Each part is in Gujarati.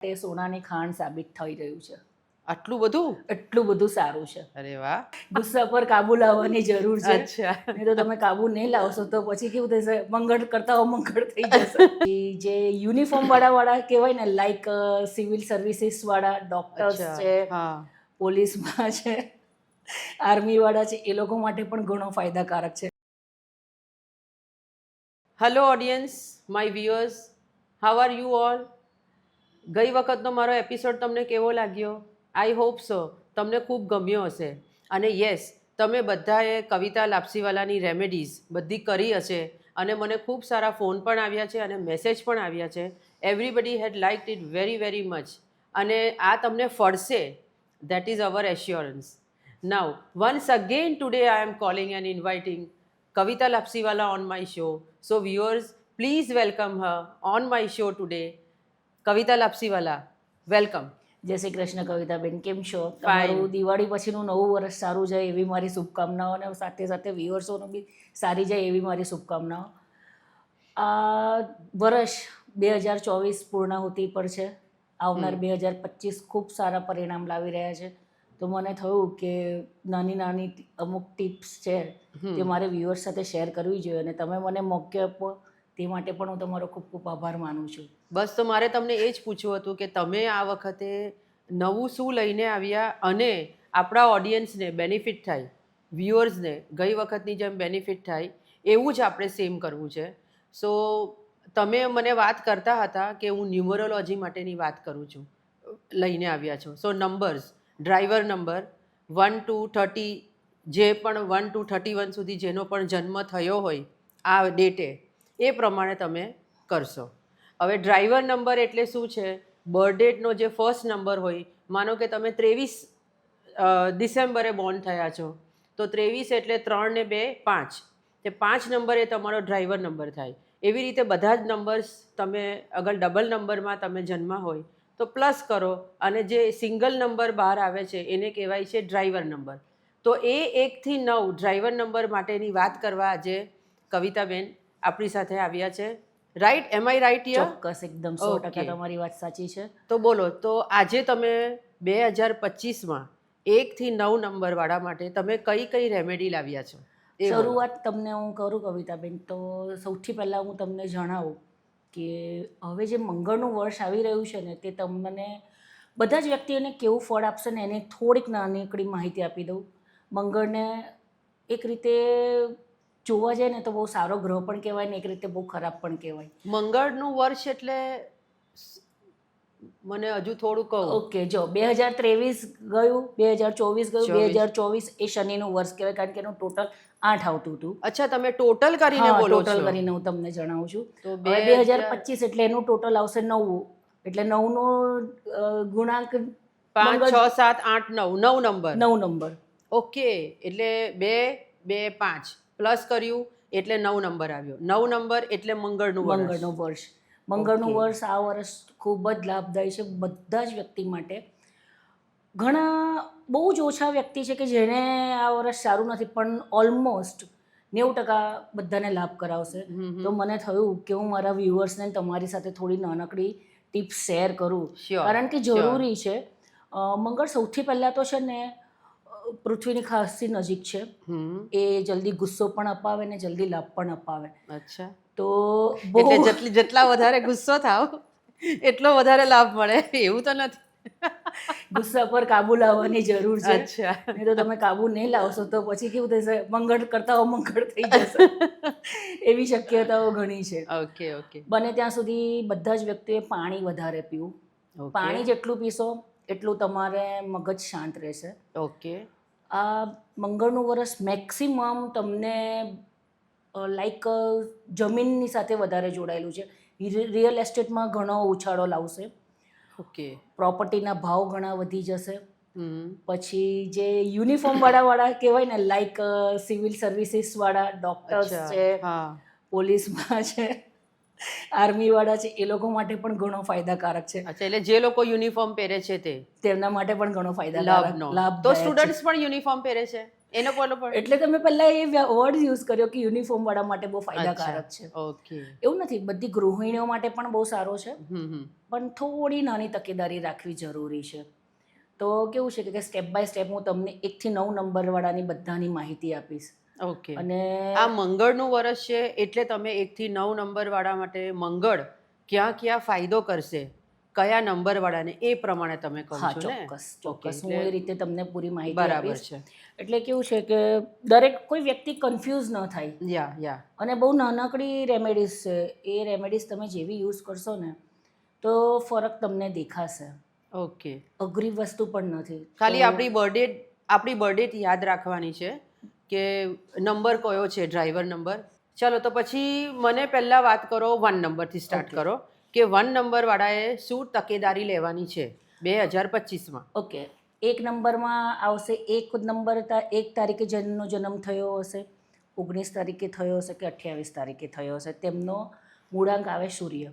તે સોનાની ખાણ સાબિત થઈ રહ્યું છે. આટલું બધું? એટલું બધું સારું છે. અરે વાહ. ગુસ્સા પર કાબુ લાવવાની જરૂર છે. અચ્છા. નહીં તો તમે કાબુ નહીં લાવશો તો પછી કેવું થશે, મંગળ કરતા અમંગળ થઈ જશે. જે યુનિફોર્મ વાળા કહેવાય ને, લાઈક સિવિલ સર્વિસીસ વાળા ડોક્ટર્સ છે, પોલીસમાં છે, આર્મી વાળા છે, એ લોકો માટે પણ ઘણો ફાયદાકારક છે. Hello audience, my viewers, how are you all? ગઈ વખતનો મારો એપિસોડ તમને કેવો લાગ્યો? આઈ હોપ સો તમને ખૂબ ગમ્યો હશે. અને યસ, તમે બધાએ કવિતા લાપસીવાલાની રેમેડીઝ બધી કરી હશે અને મને ખૂબ સારા ફોન પણ આવ્યા છે અને મેસેજ પણ આવ્યા છે. Everybody had liked it very very much. અને આ તમને ફળશે, that is our assurance. Now once again today I am calling and inviting Kavita Lapsiwala on my show. So viewers, please welcome her on my show today. Kavita Lapsiwala, welcome. જય શ્રી કૃષ્ણ કવિતાબેન, કેમ છો? તમારું દિવાળી પછીનું નવું વર્ષ સારું જાય એવી મારી શુભકામનાઓ, અને સાથે સાથે વ્યુઅર્સોનું બી સારી જાય એવી મારી શુભકામનાઓ. આ વર્ષ 2024 પૂર્ણાહુતિ પર છે. આવનાર 2025 ખૂબ સારા પરિણામ લાવી રહ્યા છે. તો મને થયું કે નાની નાની અમુક ટિપ્સ છે તે મારે વ્યુઅર્સ સાથે શેર કરવી જોઈએ, અને તમે મને મોકો આપો તે માટે પણ હું તમારો ખૂબ ખૂબ આભાર માનું છું. બસ, તો મારે તમને એ જ પૂછવું હતું કે તમે આ વખતે નવું શું લઈને આવ્યા અને આપણા ઓડિયન્સને બેનિફિટ થાય, વ્યુઅર્સને ગઈ વખતની જેમ બેનિફિટ થાય એવું જ આપણે સેમ કરવું છે. સો તમે મને વાત કરતા હતા કે હું ન્યુમરોલોજી માટેની વાત કરું છું, લઈને આવ્યા છો. સો નંબર્સ, ડ્રાઈવર નંબર 1 to 30, જે પણ 1 to 31 સુધી જેનો પણ જન્મ થયો હોય આ ડેટે, એ પ્રમાણે તમે કરશો. હવે ડ્રાઈવર નંબર એટલે શું છે? બર્થડેટનો જે ફર્સ્ટ નંબર હોય, માનો કે તમે 23 ડિસેમ્બરે બોર્ન થયા છો, તો 23 એટલે 3 ને 2 5, તે 5 નંબર એ તમારો ડ્રાઈવર નંબર થાય. એવી રીતે બધા જ નંબર્સ તમે અગર ડબલ નંબરમાં તમે જન્મા હોય તો પ્લસ કરો, અને જે સિંગલ નંબર બહાર આવે છે એને કહેવાય છે ડ્રાઈવર નંબર. તો એ 1 થી 9 ડ્રાઈવર નંબર માટેની વાત કરવા આજે કવિતાબેન આપણી સાથે આવ્યા છે. Right? Am I right here? ચોક્કસ, એકદમ 100% તમારી વાત સાચી છે. તો બોલો, તો આજે તમે 2025માં 1 થી 9 નંબરવાળા માટે તમે કઈ કઈ રેમેડી લાવ્યા છો? શરૂઆત તમને હું કરું કવિતાબેન, તો સૌથી પહેલાં હું તમને જણાવું કે હવે જે મંગળનું વર્ષ આવી રહ્યું છે ને, તે તમને બધા જ વ્યક્તિઓને કેવું ફળ આપશે ને એની થોડીક નાનકડી માહિતી આપી દઉં. મંગળને એક રીતે જોવા જાય ને તો બહુ સારો ગ્રહ પણ કહેવાય ને એક રીતે બહુ ખરાબ પણ કહેવાય. મંગળનું વર્ષ એટલે મને હજુ થોડું કહો. ઓકે, જો 2023 ગયું, 2024 ગયું, 2024 એ શનિનું વર્ષ કહેવાય, કારણ કે એનું ટોટલ 8 આવતું હતું. અચ્છા, તમે ટોટલ કરીને બોલો છો? ટોટલ કરીને હું તમને જણાવું છું. તો 2025 એટલે એનું ટોટલ આવશે 9, એટલે 9નો ગુણાંક 5 6 7 8 9 નંબર. 9 નંબર. ઓકે, એટલે 2 2 5 પ્લસ કર્યું એટલે 9 નંબર આવ્યો. 9 નંબર એટલે મંગળનું વર્ષ. મંગળનું વર્ષ આ વર્ષ ખૂબ જ લાભદાયી છે બધા જ વ્યક્તિ માટે. ઘણા બહુ જ ઓછા વ્યક્તિ છે કે જેને આ વર્ષ સારું નથી, પણ ઓલમોસ્ટ 90% બધાને લાભ કરાવશે. તો મને થયું કે હું મારા વ્યુઅર્સને તમારી સાથે થોડી નાનકડી ટિપ્સ શેર કરું, કારણ કે જરૂરી છે. મંગળ સૌથી પહેલાં તો છે ને પૃથ્વીની ખાસી નજીક છે. એ જલ્દી ગુસ્સો પણ અપાવે ને જલ્દી લાભ પણ અપાવે. અચ્છા, તો એટલે જેટલા વધારે ગુસ્સો થાવ એટલો વધારે લાભ મળે એવું તો નથી? ગુસ્સા પર કાબુ લાવવાની જરૂર છે. અચ્છા. નહીં તો તમે કાબુ નહીં લાવશો તો પછી કેવું થશે, મંગળ કરતા અમંગળ થઈ જશે. એવી શક્યતાઓ ઘણી છે. Okay okay. બને ત્યાં સુધી બધા જ વ્યક્તિએ પાણી વધારે પીવું. પાણી જેટલું પીશો એટલું તમારે મગજ શાંત રહેશે. ઓકે. આ મંગળનું વર્ષ મેક્સિમમ તમને લાઈક જમીનની સાથે વધારે જોડાયેલું છે. રિયલ એસ્ટેટમાં ઘણો ઉછાળો લાવશે. ઓકે. પ્રોપર્ટીના ભાવ ઘણા વધી જશે. પછી જે યુનિફોર્મ વાળા કહેવાય ને, લાઈક સિવિલ સર્વિસીસ વાળા ડોક્ટર્સ છે, પોલીસમાં છે, આર્મી વાળા છે, એ લોકો માટે પણ ઘણો ફાયદાકારક છે. અચ્છા, એટલે જે લોકો યુનિફોર્મ પહેરે છે તેમના માટે પણ ઘણો ફાયદાકારક લાભ. તો સ્ટુડન્ટ્સ પણ યુનિફોર્મ પહેરે છે? એનો બોલો પણ એટલે તમે પહેલા એ વર્ડ યુઝ કર્યો કે યુનિફોર્મ વાળા માટે બહુ ફાયદાકારક છે. ઓકે. એવું નથી, બધી ગૃહિણીઓ માટે પણ બહુ સારો છે, હમ. પણ થોડી નાની તકેદારી રાખવી જરૂરી છે. તો કેવું છે કે સ્ટેપ બાય સ્ટેપ હું તમને 1 થી 9 નંબરવાળાની બધાની માહિતી આપીશ. ઓકે. અને આ મંગળનું વર્ષ છે એટલે તમે 1 થી 9 નંબરવાળા માટે મંગળ ક્યાં ક્યાં ફાયદો કરશે, કયા નંબરવાળાને, એ પ્રમાણે તમે કહો હા, છો ને? ચોક્કસ હું એ રીતે તમને પૂરી માહિતી બરાબર આપીશ. છે. એટલે કેવું છે કે દરેક કોઈ વ્યક્તિ કન્ફ્યુઝ ન થાય. યા. અને બહુ નાનકડી રેમેડીઝ છે, એ રેમેડીઝ તમે જેવી યુઝ કરશો ને તો ફરક તમને દેખાશે. ઓકે. અઘરી વસ્તુ પણ નથી. ખાલી આપણી બર્થડેટ યાદ રાખવાની છે કે નંબર કયો છે, ડ્રાઈવર નંબર. ચલો તો પછી મને પહેલાં વાત કરો 1 નંબરથી સ્ટાર્ટ Okay. કરો કે 1 નંબરવાળાએ શું તકેદારી લેવાની છે 2025માં. ઓકે, 1 નંબરમાં આવશે, 1 તારીખે જેમનો જન્મ થયો હશે, 19 તારીખે થયો હશે કે 28 તારીખે થયો હશે, તેમનો મૂળાંક આવે સૂર્ય.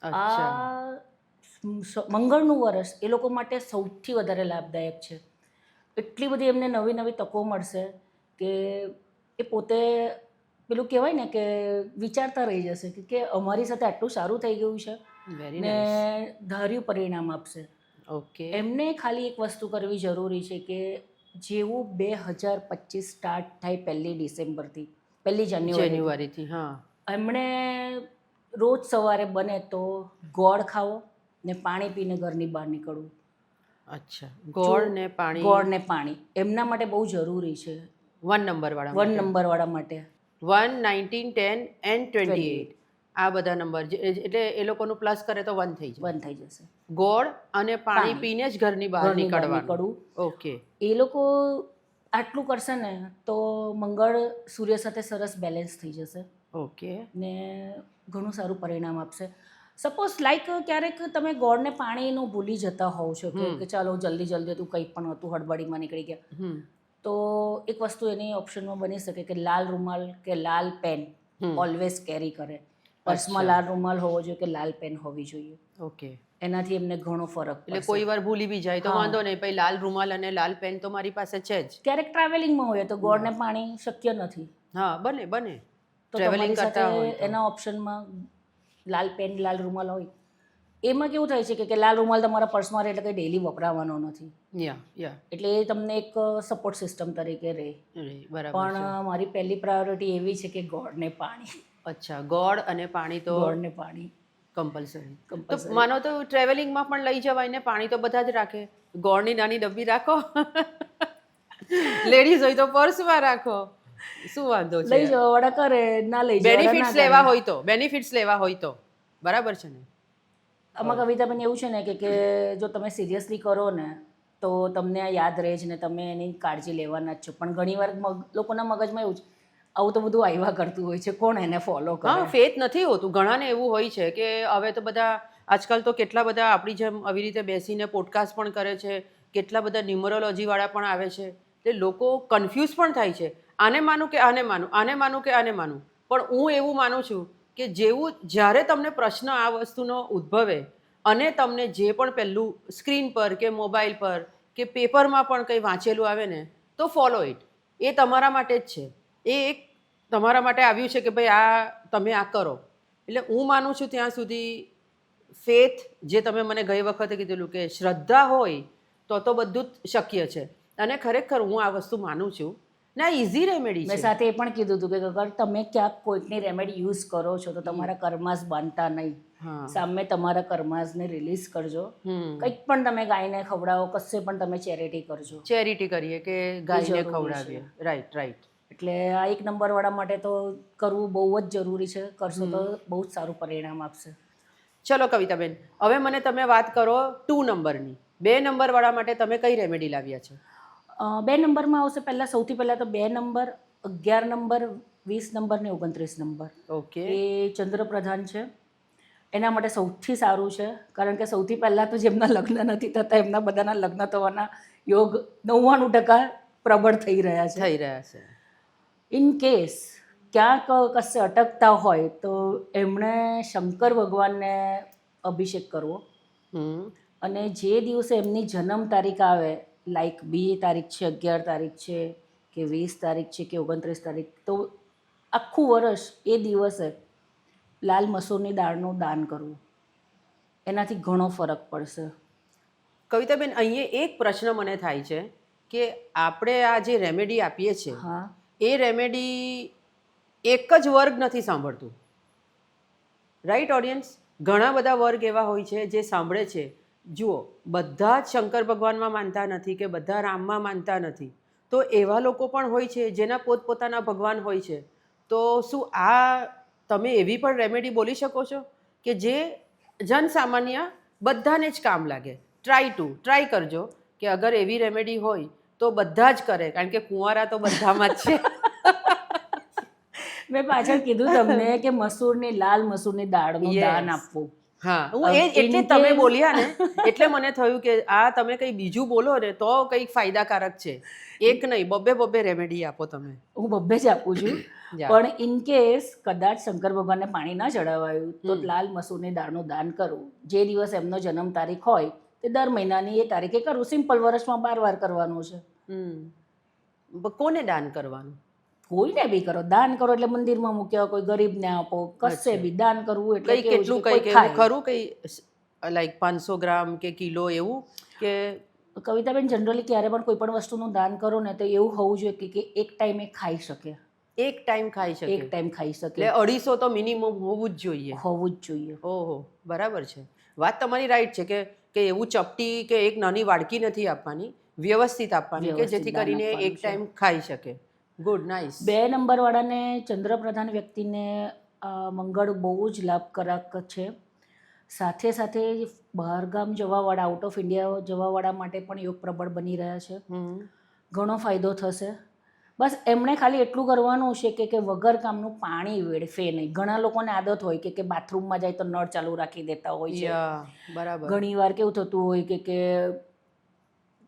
અચ્છા. આ મંગળનું વર્ષ એ લોકો માટે સૌથી વધારે લાભદાયક છે. એટલી બધી એમને નવી નવી તકો મળશે કે એ પોતે પેલું કહેવાય ને કે વિચારતા રહી જશે કે અમારી સાથે આટલું સારું થઈ ગયું છે વેરી ને નાઇસ. ધાર્યું પરિણામ આપશે. ઓકે. એમને ખાલી એક વસ્તુ કરવી જરૂરી છે કે જેવું 2025 સ્ટાર્ટ થાય 1 ડિસેમ્બરથી 1 જાન્યુઆરીથી, જાન્યુઆરીથી. હા. એમણે રોજ સવારે બને તો ગોળ ખાવો ને પાણી પીને ઘરની બહાર નીકળવું. અચ્છા. ગોળ ને પાણી. ગોળ ને પાણી એમના માટે બહુ જરૂરી છે, 1 નંબરવાળા 1 નંબરવાળા માટે. 1, 19, 10 એન્ડ 28 આ બધા નંબર એટલે એ લોકોનું પ્લસ કરે તો 1 થઈ જાય. બંધ થઈ જશે. ગોળ અને પાણી પાણી. પીને જ ઘરની બહાર ઘરની બહાર નીકળવાનું. નીકળવું. ઓકે. એ લોકો આટલું કરશે ને તો મંગળ સૂર્ય સાથે સરસ બેલેન્સ થઈ જશે ઓકે. ને ઘણું સારું પરિણામ આપશે. સપોઝ લાઈક ક્યારેક તમે ગોળને પાણીનું ભૂલી જતા હોવ છો કે ચાલો જલ્દી હતું, કંઈ પણ હતું, હડબડીમાં નીકળી ગયા, હમ. તો એક વસ્તુ એની ઓપ્શનમાં બની શકે કે લાલ રૂમાલ કે લાલ પેન ઓલવેઝ કેરી કરે. પર્સમાં લાલ રૂમાલ હોવો જોઈએ કે લાલ પેન હોવી જોઈએ. ઓકે. એનાથી એમને ઘણો ફરક એટલે પડશે. કોઈ વાર ભૂલી બી જાય તો વાંધો નહીં, પછી લાલ રૂમાલ અને લાલ પેન તો મારી પાસે છે જ. ક્યારેક ટ્રાવેલિંગમાં હોય તો ગોળ ને પાણી શક્ય નથી, હા, બને તો ટ્રાવેલિંગ તમારી કરતા હોય સાથે તો. એના ઓપ્શનમાં લાલ પેન લાલ રૂમાલ હોય. એમાં કેવું થાય છે કે લાલ રૂમાલ તમારા પર્સમાં રહે એટલે કંઈ ડેલી વપરાવાનો નથી, યા. એટલે એ તમને એક સપોર્ટ સિસ્ટમ તરીકે રહે. બરાબર છે. પણ મારી પહેલી પ્રાયોરિટી એવી છે કે ગોળ ને પાણી. અચ્છા. ગોળ અને પાણી તો ગોળ ને પાણી કમ્પલસરી. તો કમ્પલસરી. માનો તો ટ્રાવેલિંગમાં પણ લઈ જવાય ને, પાણી તો બધા જ રાખે. ગોળની નાની ડબ્બી રાખો, લેડીઝ હોય તો પર્સમાં રાખો, શું વાંધો છે? લઈ જવા વાળા કરે, ના લઈ જવા વાળા ના બેનિફિટ્સ લેવા હોય તો બરાબર છે ને. આમાં કવિતાબેન એવું છે ને કે જો તમે સિરિયસલી કરો ને તો તમને આ યાદ રહે છે ને તમે એની કાળજી લેવાના જ છો. પણ ઘણીવાર લોકોના મગજમાં એવું છે આવું તો બધું આવ્યા કરતું હોય છે, કોણ એને ફોલો કરે. હા, ફેથ નથી હોતું. ઘણાને એવું હોય છે કે હવે તો બધા આજકાલ તો કેટલા બધા આપણી જેમ આવી રીતે બેસીને પોડકાસ્ટ પણ કરે છે, કેટલા બધા ન્યુમરોલોજી વાળા પણ આવે છે. એટલે લોકો કન્ફ્યુઝ પણ થાય છે, આને માનું કે આને માનું, આને માનું કે આને માનું. પણ હું એવું માનું છું કે જ્યારે તમને પ્રશ્ન આ વસ્તુનો ઉદ્ભવે અને તમને જે પણ પહેલું સ્ક્રીન પર કે મોબાઈલ પર કે પેપરમાં પણ કંઈ વાંચેલું આવે ને તો ફોલો ઇટ. એ તમારા માટે જ છે. એ એક તમારા માટે આવ્યું છે કે ભાઈ આ તમે આ કરો. એટલે હું માનું છું ત્યાં સુધી ફેથ, જે તમે મને ગઈ વખતે કીધેલું કે શ્રદ્ધા હોય તો બધું જ શક્ય છે. અને ખરેખર હું આ વસ્તુ માનું છું ને. આ ઇઝી રેમેડી મેં છે. સાથે એ પણ કીધું હતું કે અગર તમે ક્યાંક કોઈકની રેમેડી યુઝ કરો છો તો તમારા કર્માસ બાંધતા નહીં. હા. સામે તમારા કર્માસને રિલીઝ કરજો. કંઈક પણ તમે ગાયને ખવડાવો, કશે પણ તમે ચેરિટી કરજો. ચેરિટી કરીએ કે ગાયને જરૂરી ખવડાવીએ. રાઈટ. એટલે આ 1 નંબરવાળા માટે તો કરવું બહુ જ જરૂરી છે. કરશો તો બહુ જ સારું પરિણામ આપશે. ચલો કવિતાબેન, હવે મને તમે વાત કરો 2 નંબરની. 2 નંબરવાળા માટે તમે કઈ રેમેડી લાવ્યા છે? 2 નંબરમાં આવશે સૌથી પહેલાં તો 2 નંબર, 11 નંબર, 20 નંબર ને 29 નંબર. ઓકે. એ ચંદ્ર પ્રધાન છે, એના માટે સૌથી સારું છે. કારણ કે સૌથી પહેલાં તો જેમના લગ્ન નથી થતા એમના બધાના લગ્ન થવાના યોગ 99% પ્રબળ થઈ રહ્યા છે. ઇન કેસ ક્યાંક કશે અટકતા હોય તો એમણે શંકર ભગવાનને અભિષેક કરવો. અને જે દિવસે એમની જન્મ તારીખ આવે, લાઈક 2 તારીખ છે, 11 તારીખ છે કે 20 તારીખ છે કે 29 તારીખ, તો આખું વર્ષ એ દિવસે લાલ મસૂરની દાળનું દાન કરવું, એનાથી ઘણો ફરક પડશે. કવિતાબેન, અહીંયા એક પ્રશ્ન મને થાય છે કે આપણે આ જે રેમેડી આપીએ છીએ હા, એ રેમેડી એક જ વર્ગ નથી સાંભળતું, રાઈટ ઓડિયન્સ? ઘણા બધા વર્ગ એવા હોય છે જે સાંભળે છે. જુઓ, બધા જ શંકર ભગવાનમાં માનતા નથી કે બધા રામમાં માનતા નથી, તો એવા લોકો પણ હોય છે જેના પોતપોતાના ભગવાન હોય છે. તો શું આ તમે એવી પણ રેમેડી બોલી શકો છો કે જે જનસામાન્ય બધાને જ કામ લાગે? ટ્રાય કરજો કે અગર એવી રેમેડી હોય તો બધા જ કરે, કારણ કે કુંવારા તો બધામાં જ છે. મેં પાછળ કીધું તમને કે મસૂરની લાલ મસૂરની દાળનું દાન આપવું. હા, હું એટલે તમે બોલ્યા ને એટલે મને થયું કે આ તમે કંઈ બીજું બોલો ને તો કંઈક ફાયદાકારક છે. એક નહીં, બબ્બે રેમેડી આપો તમે. હું બબ્બે જ આપું છું. પણ ઇન કેસ કદાચ શંકર ભગવાનને પાણી ના ચડાવાયું તો લાલ મસૂરની દાળનું દાન કરવું. જે દિવસ એમનો જન્મ તારીખ હોય તે દર મહિનાની એ તારીખે કરવું. સિમ્પલ, વર્ષમાં 12 વાર કરવાનું છે. કોને દાન કરવાનું? કોઈને બી કરો, દાન કરો એટલે મંદિરમાં મૂક્યા, કોઈ ગરીબને આપો, કશે બી દાન કરવું એટલે કઈ કેટલું કઈ ખરું, કઈ લાઈક 500 ગ્રામ કે કિલો એવું? કે કવિતાબેન, જનરલી ક્યારે પણ કોઈ પણ વસ્તુનું દાન કરો ને તો એવું હોવું જોઈએ કે એક ટાઈમે ખાઈ શકે. એક ટાઈમ ખાઈ શકે? એક ટાઈમ ખાઈ શકે. એટલે 250 તો મિનિમમ હોવું જ જોઈએ. હોવું જ જોઈએ. ઓહો, બરાબર છે. વાત તમારી રાઈટ છે કે એવું ચપટી કે એક નાની વાડકી નથી આપવાની, વ્યવસ્થિત આપવાની કે જેથી કરીને એક ટાઈમ ખાઈ શકે. Good, nice. 2 નંબર વાળાને, ચંદ્રપ્રધાન વ્યક્તિને મંગળ બહુ જ લાભકારક છે. સાથે સાથે બહારગામ જવાવાળા, આઉટ ઓફ ઇન્ડિયા જવાવાળા માટે પણ યોગ પ્રબળ બની રહ્યા છે. ઘણો ફાયદો થશે. બસ એમણે ખાલી એટલું કરવાનું છે કે વગર કામનું પાણી વેડફે નહીં. ઘણા લોકોને આદત હોય કે બાથરૂમમાં જાય તો નળ ચાલુ રાખી દેતા હોય છે. બરાબર. ઘણી વાર કેવું થતું હોય કે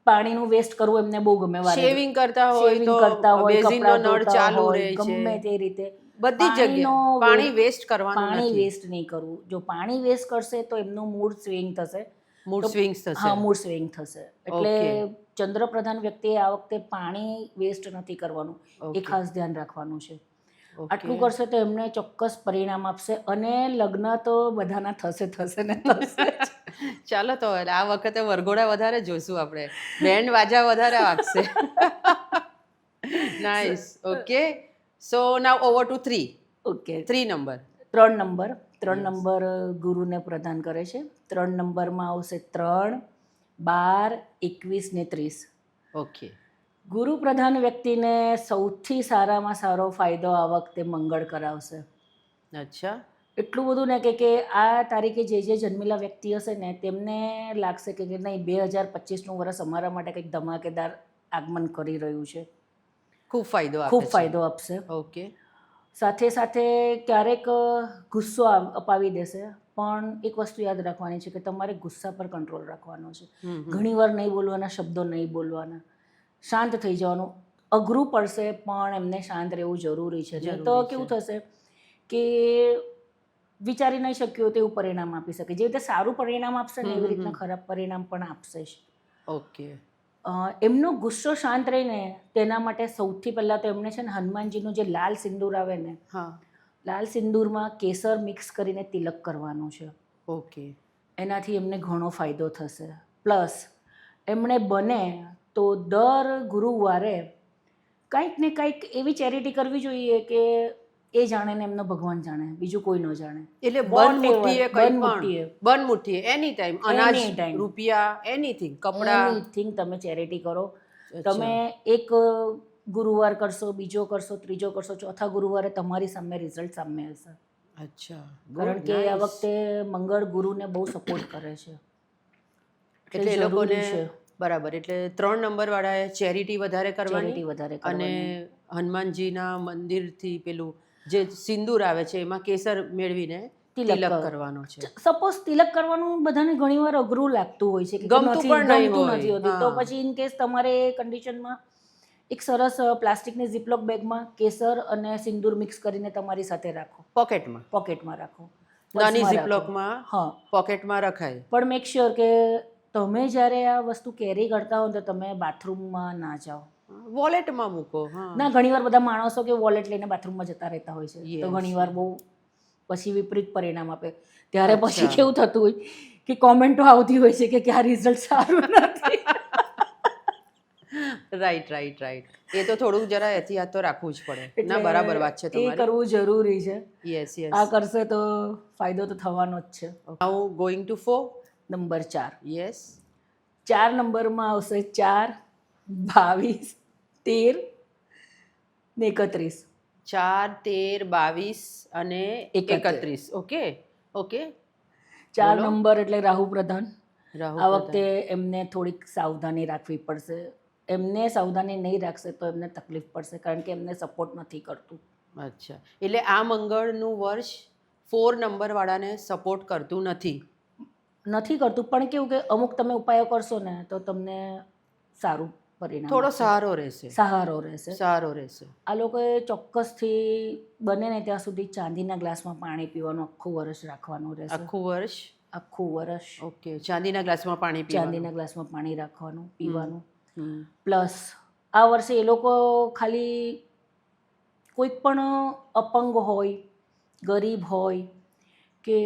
પાણીનું વેસ્ટ કરવું એમને બહુ ગમે. શેવિંગ કરતા હોય, બેઝિનનો નળ ચાલુ રહે છે, ગમે તે રીતે બધી જગ્યાએ પાણી વેસ્ટ કરવાનું નથી. પાણી વેસ્ટ નહીં કરવું. જો પાણી વેસ્ટ કરશે તો એમનું મૂડ સ્વિંગ થશે. હા, મૂડ સ્વિંગ થશે. એટલે ચંદ્રપ્રધાન વ્યક્તિએ આ વખતે પાણી વેસ્ટ નથી કરવાનું, એ ખાસ ધ્યાન રાખવાનું છે. આટલું કરશે તો એમને ચોક્કસ પરિણામ આપશે. અને લગ્ન તો બધાના થશે ને થશે. ચાલો, તો આ વખતે વરઘોડા વધારે જોઈશું આપણે, બેન્ડ વાજા વધારે વાગશે. Nice. Okay, so now over to 3. Okay, 3 number. 3 number ગુરુને પ્રદાન કરે છે. 3 નંબરમાં આવશે 3, 12, 21 ને 30. ઓકે. ગુરુ પ્રધાન વ્યક્તિને સૌથી સારામાં સારો ફાયદો આ વખતે મંગળ કરાવશે. અચ્છા. એટલું બધું ને કે આ તારીખે જે જન્મેલા વ્યક્તિ હશે ને તેમને લાગશે કે નહીં, 2025નું વર્ષ અમારા માટે કંઈક ધમાકેદાર આગમન કરી રહ્યું છે. ખૂબ ફાયદો આપશે. ઓકે. સાથે સાથે ક્યારેક ગુસ્સો અપાવી દેશે, પણ એક વસ્તુ યાદ રાખવાની છે કે તમારે ગુસ્સા પર કંટ્રોલ રાખવાનો છે. ઘણીવાર નહીં બોલવાના, શબ્દો નહીં બોલવાના, શાંત થઈ જવાનું. અઘરું પડશે પણ એમને શાંત રહેવું જરૂરી છે. તો કેવું થશે કે વિચારી નહીં શક્યો તેવું પરિણામ આપી શકે. જે રીતે સારું પરિણામ આપશે ને એવી રીતના ખરાબ પરિણામ પણ આપશે જ. ઓકે. એમનો ગુસ્સો શાંત રહીને તેના માટે સૌથી પહેલાં તો એમને છે ને હનુમાનજીનું જે લાલ સિંદૂર આવે ને, લાલ સિંદૂરમાં કેસર મિક્સ કરીને તિલક કરવાનું છે. ઓકે. એનાથી એમને ઘણો ફાયદો થશે. પ્લસ એમણે બને તો દર ગુરુવારે કંઈક ને કંઈક એવી ચેરિટી કરવી જોઈએ કે એ જાણે ને એમનો ભગવાન જાણે, બીજું કોઈ ન જાણે. એટલે બન મુઠ્ઠીએ એની ટાઈમ અનાજ, રૂપિયા, એનીથિંગ, કપડા, એનીથિંગ તમે ચેરિટી કરો. તમે એક ગુરુવાર કરશો, બીજો કરશો, ત્રીજો કરશો, ચોથા ગુરુવારે તમારી સામે રિઝલ્ટ સામે હશે. અચ્છા. કારણ કે આ વખતે મંગળ ગુરુને બહુ સપોર્ટ કરે છે. એટલે એ લોકોને બરાબર. એટલે 3 નંબર વાળાએ ચેરિટી વધારે કરવાની અને હનુમાનજીના મંદિરથી પેલું જે સિંદૂર આવે છે એમાં કેસર મેળવીને તિલક કરવાનો છે. સપોઝ તિલક કરવાનું બધાને ઘણીવાર અઘરું લાગતું હોય છે કે ગમતું પણ નથી હોતું, તો પછી ઇન કેસ તમારે કન્ડિશનમાં એક સરસ પ્લાસ્ટિકની ઝીપલોક બેગમાં કેસર અને સિંદૂર મિક્સ કરીને તમારી સાથે રાખો, પોકેટમાં રાખો. નાની ઝીપલોકમાં પોકેટમાં રખાય. પણ મેક શ્યોર કે તમે જ્યારે આ વસ્તુ કેરી કરતા હો તો તમે બાથરૂમમાં ના જાઓ. વોલેટમાં મૂકો. હા, ના ઘણીવાર બધા માણસો કે વોલેટ લઈને બાથરૂમમાં જતા રહેતા હોય છે તો Yes. ઘણીવાર બહુ પછી વિપરીત પરિણામ આપે ત્યારે પછી અચ્છા. કેવું થતું હોય કે કોમેન્ટો આવતી હોય છે કે આ રિઝલ્ટ સારું નથી. Right right right. એ તો થોડુંક જરા એહતિયાત તો રાખવું જ પડે. ના, એટલે બરાબર વાત છે એ તમારી. કરવું જરૂરી છે. યસ આ યસ. કરશે તો ફાયદો તો થવાનો જ છે. નાઉ ગોઈંગ ટુ 4. નંબર 4. યસ. 4 નંબરમાં આવશે 4, 22, 13 ને 31. 4, 13, 22 અને 31. Okay okay. 4 બોલો. નંબર એટલે રાહુ પ્રધાન. રાહુ આ પ્રધાન. વખતે એમને થોડીક સાવધાની રાખવી પડશે. એમને સાવધાની નહીં રાખશે તો એમને તકલીફ પડશે કારણ કે એમને સપોર્ટ નથી કરતું. અચ્છા, એટલે આ મંગળનું વર્ષ 4 નંબરવાળાને સપોર્ટ કરતું નથી. નથી કરતું પણ કેવું કે અમુક તમે ઉપાયો કરશો ને તો તમને સારું પરિણામ થોડો આપશે. સહારો રહેશે. સહારો રહેશે. સારો રહેશે. આ લોકોએ ચોક્કસથી બને ને ત્યાં સુધી ચાંદીના ગ્લાસમાં પાણી પીવાનું આખું વર્ષ રાખવાનું રહેશે. આખું વર્ષ. આખું વર્ષ ઓકે, ચાંદીના ગ્લાસમાં પાણી પીવાનું. ચાંદીના ગ્લાસમાં પાણી રાખવાનું પીવાનું. હમ. પ્લસ આ વર્ષે એ લોકો ખાલી કોઈક પણ અપંગ હોય, ગરીબ હોય કે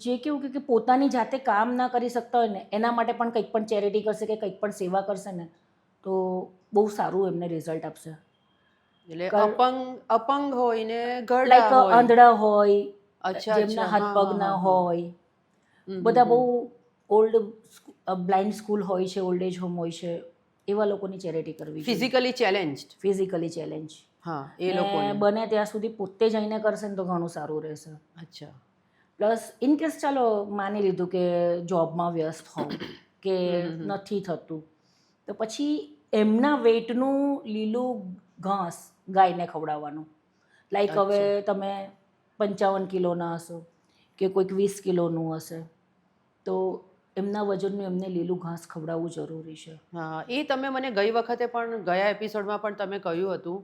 જે કેવું કે પોતાની જાતે કામ ના કરી શકતા હોય ને એના માટે પણ કંઈક પણ ચેરિટી કરશે કે કંઈક પણ સેવા કરશે ને તો બહુ સારું એમને રિઝલ્ટ આપશે. એટલે અપંગ હોય ને લાઈક ઘરડા હોય. આંધળા હોય, અચ્છા, જેમના અચ્છા. હાથ હા, પગ હા, ના હા, હોય, બધા બહુ ઓલ્ડ બ્લાઇન્ડ સ્કૂલ હોય છે, ઓલ્ડ એજ હોમ હોય છે, એવા લોકોની ચેરિટી કરવી જોઈએ. Physically challenged. Physically challenge. હા, એ ને લોકોને. બને ત્યાં સુધી પોતે જઈને કરશે ને તો ઘણું સારું રહેશે. અચ્છા. પ્લસ ઇન કેસ ચાલો માની લીધું કે જોબમાં વ્યસ્ત હોવ કે નથી થતું તો પછી એમના વેઇટનું લીલું ઘાસ ગાયને ખવડાવવાનું. લાઈક હવે તમે 55 કિલોના હશો કે કોઈક 20 કિલોનું હશે તો એમના વજનનું એમને લીલું ઘાસ ખવડાવવું જરૂરી છે. હા, એ તમે મને ગઈ વખતે પણ ગયા એપિસોડમાં પણ તમે કહ્યું હતું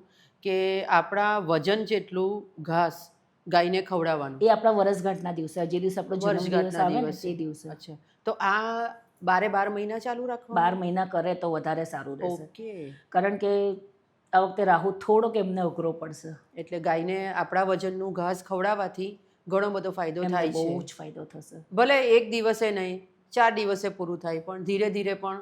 કે આપણા વજન જેટલું ઘાસ ગાયને ખવડાવવાનું. એ આપણા વરસગાંઠના દિવસે જે દિવસે આપણો જન્મદિવસ વર્ષગાંઠના આવે ને દિવસે. તે દિવસે. અચ્છા, તો આ 12 મહિના ચાલુ રાખવાનું. 12 મહિના કરે તો વધારે સારું રહેશે. ઓકે. કારણ કે આ વખતે રાહુ થોડોક એમને અઘરો પડશે. એટલે ગાયને આપણા વજનનું ઘાસ ખવડાવવાથી ઘણો બધો ફાયદો એમને થાય બહુ છે. જ ફાયદો થશે. ભલે એક દિવસે નહીં, 4 દિવસે પૂરું થાય, પણ ધીરે ધીરે પણ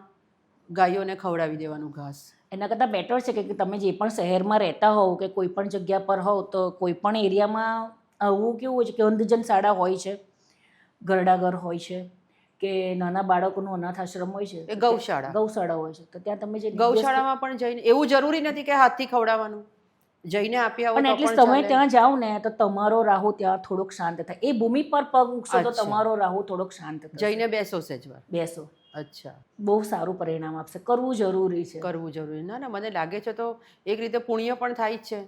ગાયોને ખવડાવી દેવાનું ઘાસ. એના કરતાં બેટર છે કે તમે જે પણ શહેરમાં રહેતા હોવ કે કોઈ પણ જગ્યા પર હોવ તો કોઈ પણ એરિયામાં આવું કેવું હોય છે કે અંધજન શાળા હોય છે, ઘરડાઘર હોય છે કે નાના બાળકોનું અનાથ આશ્રમ હોય છે, એ ગૌશાળા. ગૌશાળા હોય છે તો ત્યાં તમે જે ગૌશાળામાં પણ જઈને એવું જરૂરી નથી કે હાથથી ખવડાવવાનું, જઈને આપી આવો પણ તો એટલીસ્ટ પણ તમે ચાલે. ત્યાં જાઓ ને તો તમારો રાહુ ત્યાં થોડોક શાંત થાય. એ ભૂમિ પર પગ મૂકશો તો અચ્છા. તમારો રાહુ થોડોક શાંત થશે. જઈને બેસો સેજવાર. બેસો. અચ્છા. બહુ સારું પરિણામ આપશે. કરવું જરૂરી છે. કરવું જરૂરી. ના ના, મને લાગે છે તો એક રીતે પુણ્ય પણ થાય જ છે.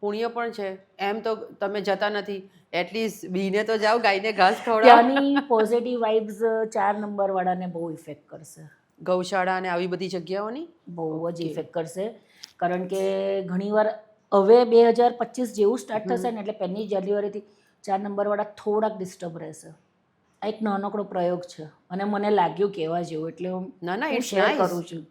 પુણ્ય પણ છે. એમ તો તમે જતા નથી, એટલીસ્ટ બીને તો જાઓ, ગાયને ઘાસ ખવડાવો. ત્યાંની પોઝિટિવ વાઇબ્સ 4 નંબર વાળાને બહુ ઇફેક્ટ કરશે. ગૌશાળા અને આવી બધી જગ્યાઓની બહુ જ ઇફેક્ટ કરશે કારણ કે ઘણીવાર હવે 2025 જેવું સ્ટાર્ટ થશે ને એટલે 1 જાન્યુઆરીથી 4 નંબરવાળા થોડાક ડિસ્ટર્બ રહેશે. આ એક નાનકડો પ્રયોગ છે અને મને લાગ્યું કહેવા જેવું એટલે ના ના, હું ઇટ્સ શેર નાઇસ. કરું છું.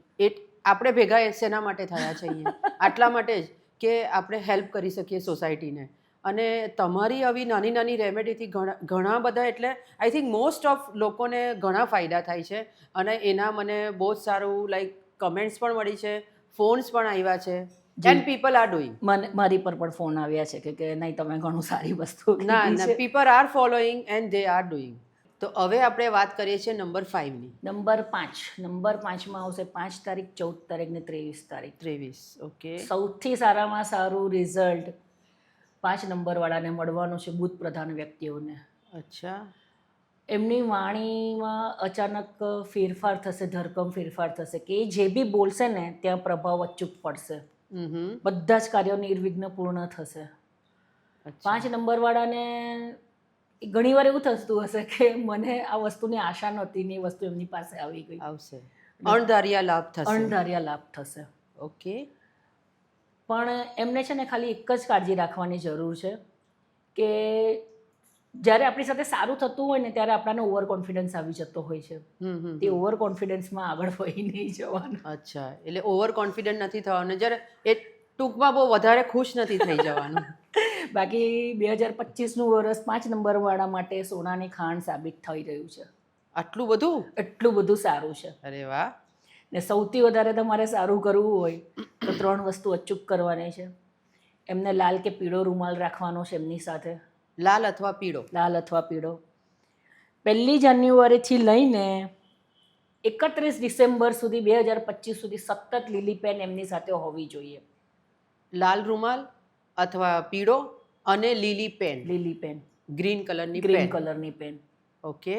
આપણે ભેગા શેના માટે થયા છે અહીંયા? આટલા માટે જ કે આપણે હેલ્પ કરી શકીએ સોસાયટીને. અને તમારી આવી નાની નાની રેમેડીથી ઘણા બધા, એટલે આઈ થિંક મોસ્ટ ઓફ લોકોને ઘણા ફાયદા થાય છે. અને એના મને બહુ જ સારું લાઈક કમેન્ટ્સ પણ મળી છે, ફોન્સ પણ આવ્યા છે, એન્ડ પીપલ આર ડુઈંગ. મારી પર પણ ફોન આવ્યા છે કે નહીં તમે ઘણું સારી વસ્તુ ના કીધી ના, છે. People are following and they are doing. તો હવે આપણે વાત કરીએ છીએ નંબર 5ની. નંબર 5માં આવશે 5 તારીખ, 14 તારીખ ને 23 તારીખ. 23. ઓકે. સૌથી સારામાં સારું રિઝલ્ટ 5 નંબરવાળાને મળવાનું છે, બુધ પ્રધાન વ્યક્તિઓને. અચ્છા. એમની વાણીમાં અચાનક ફેરફાર થશે, ધરકમ ફેરફાર થશે કે એ જે બી બોલશે ને ત્યાં પ્રભાવ અચૂક પડશે. બધા જ કાર્યો નિર્વિઘ્ન પૂર્ણ થશે. 5 નંબરવાળાને ઘણીવાર એવું થતું હશે કે મને આ વસ્તુની આશા નહોતી ને એ વસ્તુ એમની પાસે આવી ગઈ. આવશે. અણધાર્યા લાભ થશે. અણધાર્યા લાભ થશે. ઓકે. પણ એમને છે ને ખાલી એક જ કાળજી રાખવાની જરૂર છે કે જ્યારે આપણી સાથે સારું થતું હોય ને ત્યારે આપણાને ઓવર કોન્ફિડન્સ આવી જતો હોય છે. તે ઓવર કોન્ફિડન્સમાં આગળ વહી નહીં જવાનું. અચ્છા, એટલે ઓવર કોન્ફિડન્ટ નથી થવાનું, જ્યારે એ ટૂંકમાં બહુ વધારે ખુશ નથી થઈ જવાનું. બાકી 2025નું વર્ષ 5 નંબરવાળા માટે સોનાની ખાણ સાબિત થઈ રહ્યું છે. આટલું બધું? એટલું બધું સારું છે. અરે વાહ. ને સૌથી વધારે તમારે સારું કરવું હોય તો 3 વસ્તુ અચૂક કરવાની છે. એમને લાલ કે પીળો રૂમાલ રાખવાનો છે એમની સાથે. લાલ અથવા પીળો? લાલ અથવા પીળો. 1 જાન્યુઆરીથી લઈને 31 ડિસેમ્બર સુધી 2025 સુધી સતત લીલી પેન એમની સાથે હોવી જોઈએ. લાલ રૂમાલ અથવા પીળો અને લીલી પેન, લીલી પેન, ગ્રીન કલરની ગ્રીન પેન. કલરની પેન ઓકે,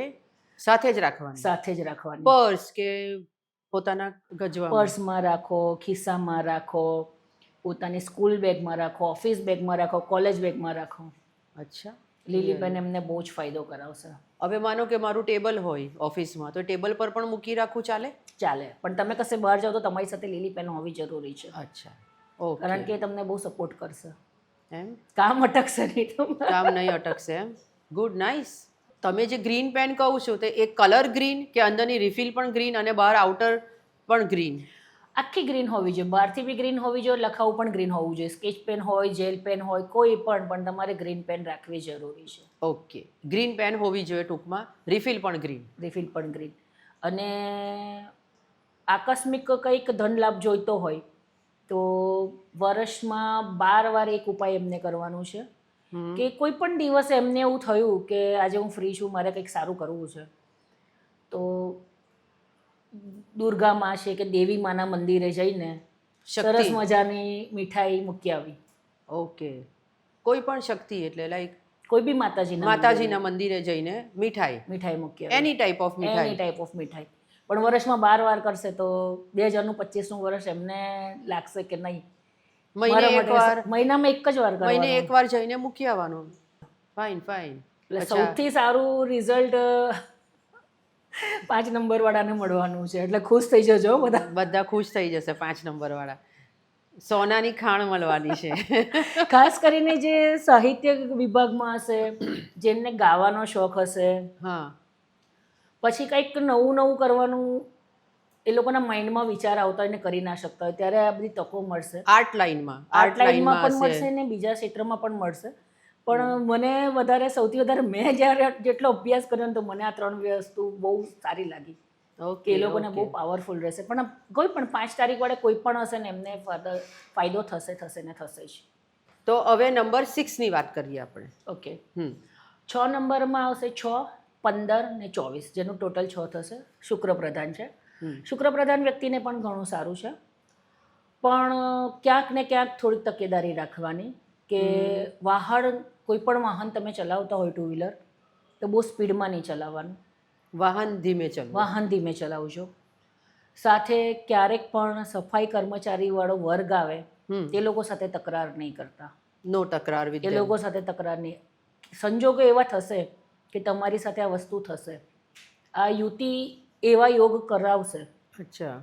સાથે જ રાખવાની? સાથે જ રાખવાની. પર્સ કે પોતાના ગજવામાં? પર્સમાં રાખો, ખિસ્સામાં રાખો, પોતાની સ્કૂલ બેગમાં રાખો, ઓફિસ બેગમાં રાખો, કોલેજ બેગમાં રાખો. અચ્છા. લીલી પેન એમને બહુ જ ફાયદો કરાવશે. હવે માનો કે મારું ટેબલ હોય ઓફિસમાં, તો ટેબલ પર પણ મૂકી રાખવું ચાલે? ચાલે, પણ તમે કશે બહાર જાઓ તો તમારી સાથે લીલી પેન હોવી જરૂરી છે. અચ્છા, ઓકે. કારણ કે એ તમને બહુ સપોર્ટ કરશે. એમ? કામ અટકશે નહીં તમારું. કામ નહીં અટકશે એમ? Good, nice. તમે જે ગ્રીન પેન કહું છું તે એક કલર ગ્રીન કે અંદરની રિફિલ પણ ગ્રીન અને બહાર આઉટર પણ ગ્રીન? આખી ગ્રીન હોવી જોઈએ, બહારથી બી ગ્રીન હોવી જોઈએ, લખાવું પણ ગ્રીન હોવું જોઈએ. સ્કેચ પેન હોય, જેલ પેન હોય, કોઈ પણ તમારે ગ્રીન પેન રાખવી જરૂરી છે. ઓકે, ગ્રીન પેન હોવી જોઈએ ટૂંકમાં, રિફિલ પણ ગ્રીન. રિફિલ પણ ગ્રીન. અને આકસ્મિક કંઈક ધન લાભ જોઈતો હોય તો વર્ષમાં 12 વાર એક ઉપાય એમને કરવાનું છે કે કોઈ પણ દિવસે એમને એવું થયું કે આજે હું ફ્રી છું, મારે કંઈક સારું કરવું છે, તો દુર્ગા માં છે કે દેવી માના મંદિરે જઈને સરસ મજાની મીઠાઈ મૂકી આવી. ઓકે, કોઈ પણ શક્તિ, એટલે લાઈક કોઈ બી માતાજીના મંદિરે જઈને મીઠાઈ મૂકી આવી. એની ટાઈપ ઓફ મીઠાઈ. એની ટાઈપ ઓફ મીઠાઈ. પણ વર્ષમાં 12 વાર કરશે તો 2025નું વર્ષ એમને લાગશે કે નહીં, મહિનામાં એક જ વાર કરવાનું. મહિને એકવાર જઈને મૂકી આવવાનું. Fine fine. એટલે સૌથી સારું રિઝલ્ટ 5 નંબર વાળાને મળવાનું છે. એટલે ખુશ થઈ જજો બધા. બધા ખુશ થઈ જશે. 5 નંબર વાળા સોનાની ખાણ મળવાની છે. ખાસ કરીને જે સાહિત્ય વિભાગમાં હશે, જેમને ગાવાનો શોખ હશે, હા, પછી કંઈક નવું કરવાનું એ લોકોના માઇન્ડમાં વિચાર આવતા હોય ને કરી ના શકતા હોય, ત્યારે આ બધી તકો મળશે. આર્ટ લાઈનમાં પણ મળશે ને બીજા ક્ષેત્રમાં પણ મળશે. પણ મને સૌથી વધારે મેં જ્યારે જેટલો અભ્યાસ કર્યો ને તો મને આ 3 વસ્તુ બહુ સારી લાગી. કે એ લોકોને બહુ પાવરફુલ રહેશે. પણ કોઈ પણ 5 તારીખ વાળે કોઈ પણ હશે ને એમને ફાયદો થશે ને થશે જ. તો હવે નંબર 6 ની વાત કરીએ આપણે. ઓકે, 6 નંબરમાં આવશે 6, 15 ને 24, જેનું ટોટલ 6 થશે. શુક્ર પ્રધાન છે. શુક્ર પ્રધાન વ્યક્તિને પણ ઘણું સારું છે, પણ ક્યાંક ને ક્યાંક થોડીક તકેદારી રાખવાની કે કોઈ પણ વાહન તમે ચલાવતા હોય, 2 વ્હીલર, તો બહુ સ્પીડમાં નહીં ચલાવવાનું. વાહન ધીમે ચલાવજો. સાથે ક્યારેક પણ સફાઈ કર્મચારી વાળો વર્ગ આવે તે લોકો સાથે તકરાર નહીં કરતા. નો તકરાર વિથ એ લોકો સાથે તકરાર નહીં. સંજોગો એવા થશે કે તમારી સાથે આ વસ્તુ થશે. આ યુતિ એવા યોગ કરાવશે. અચ્છા.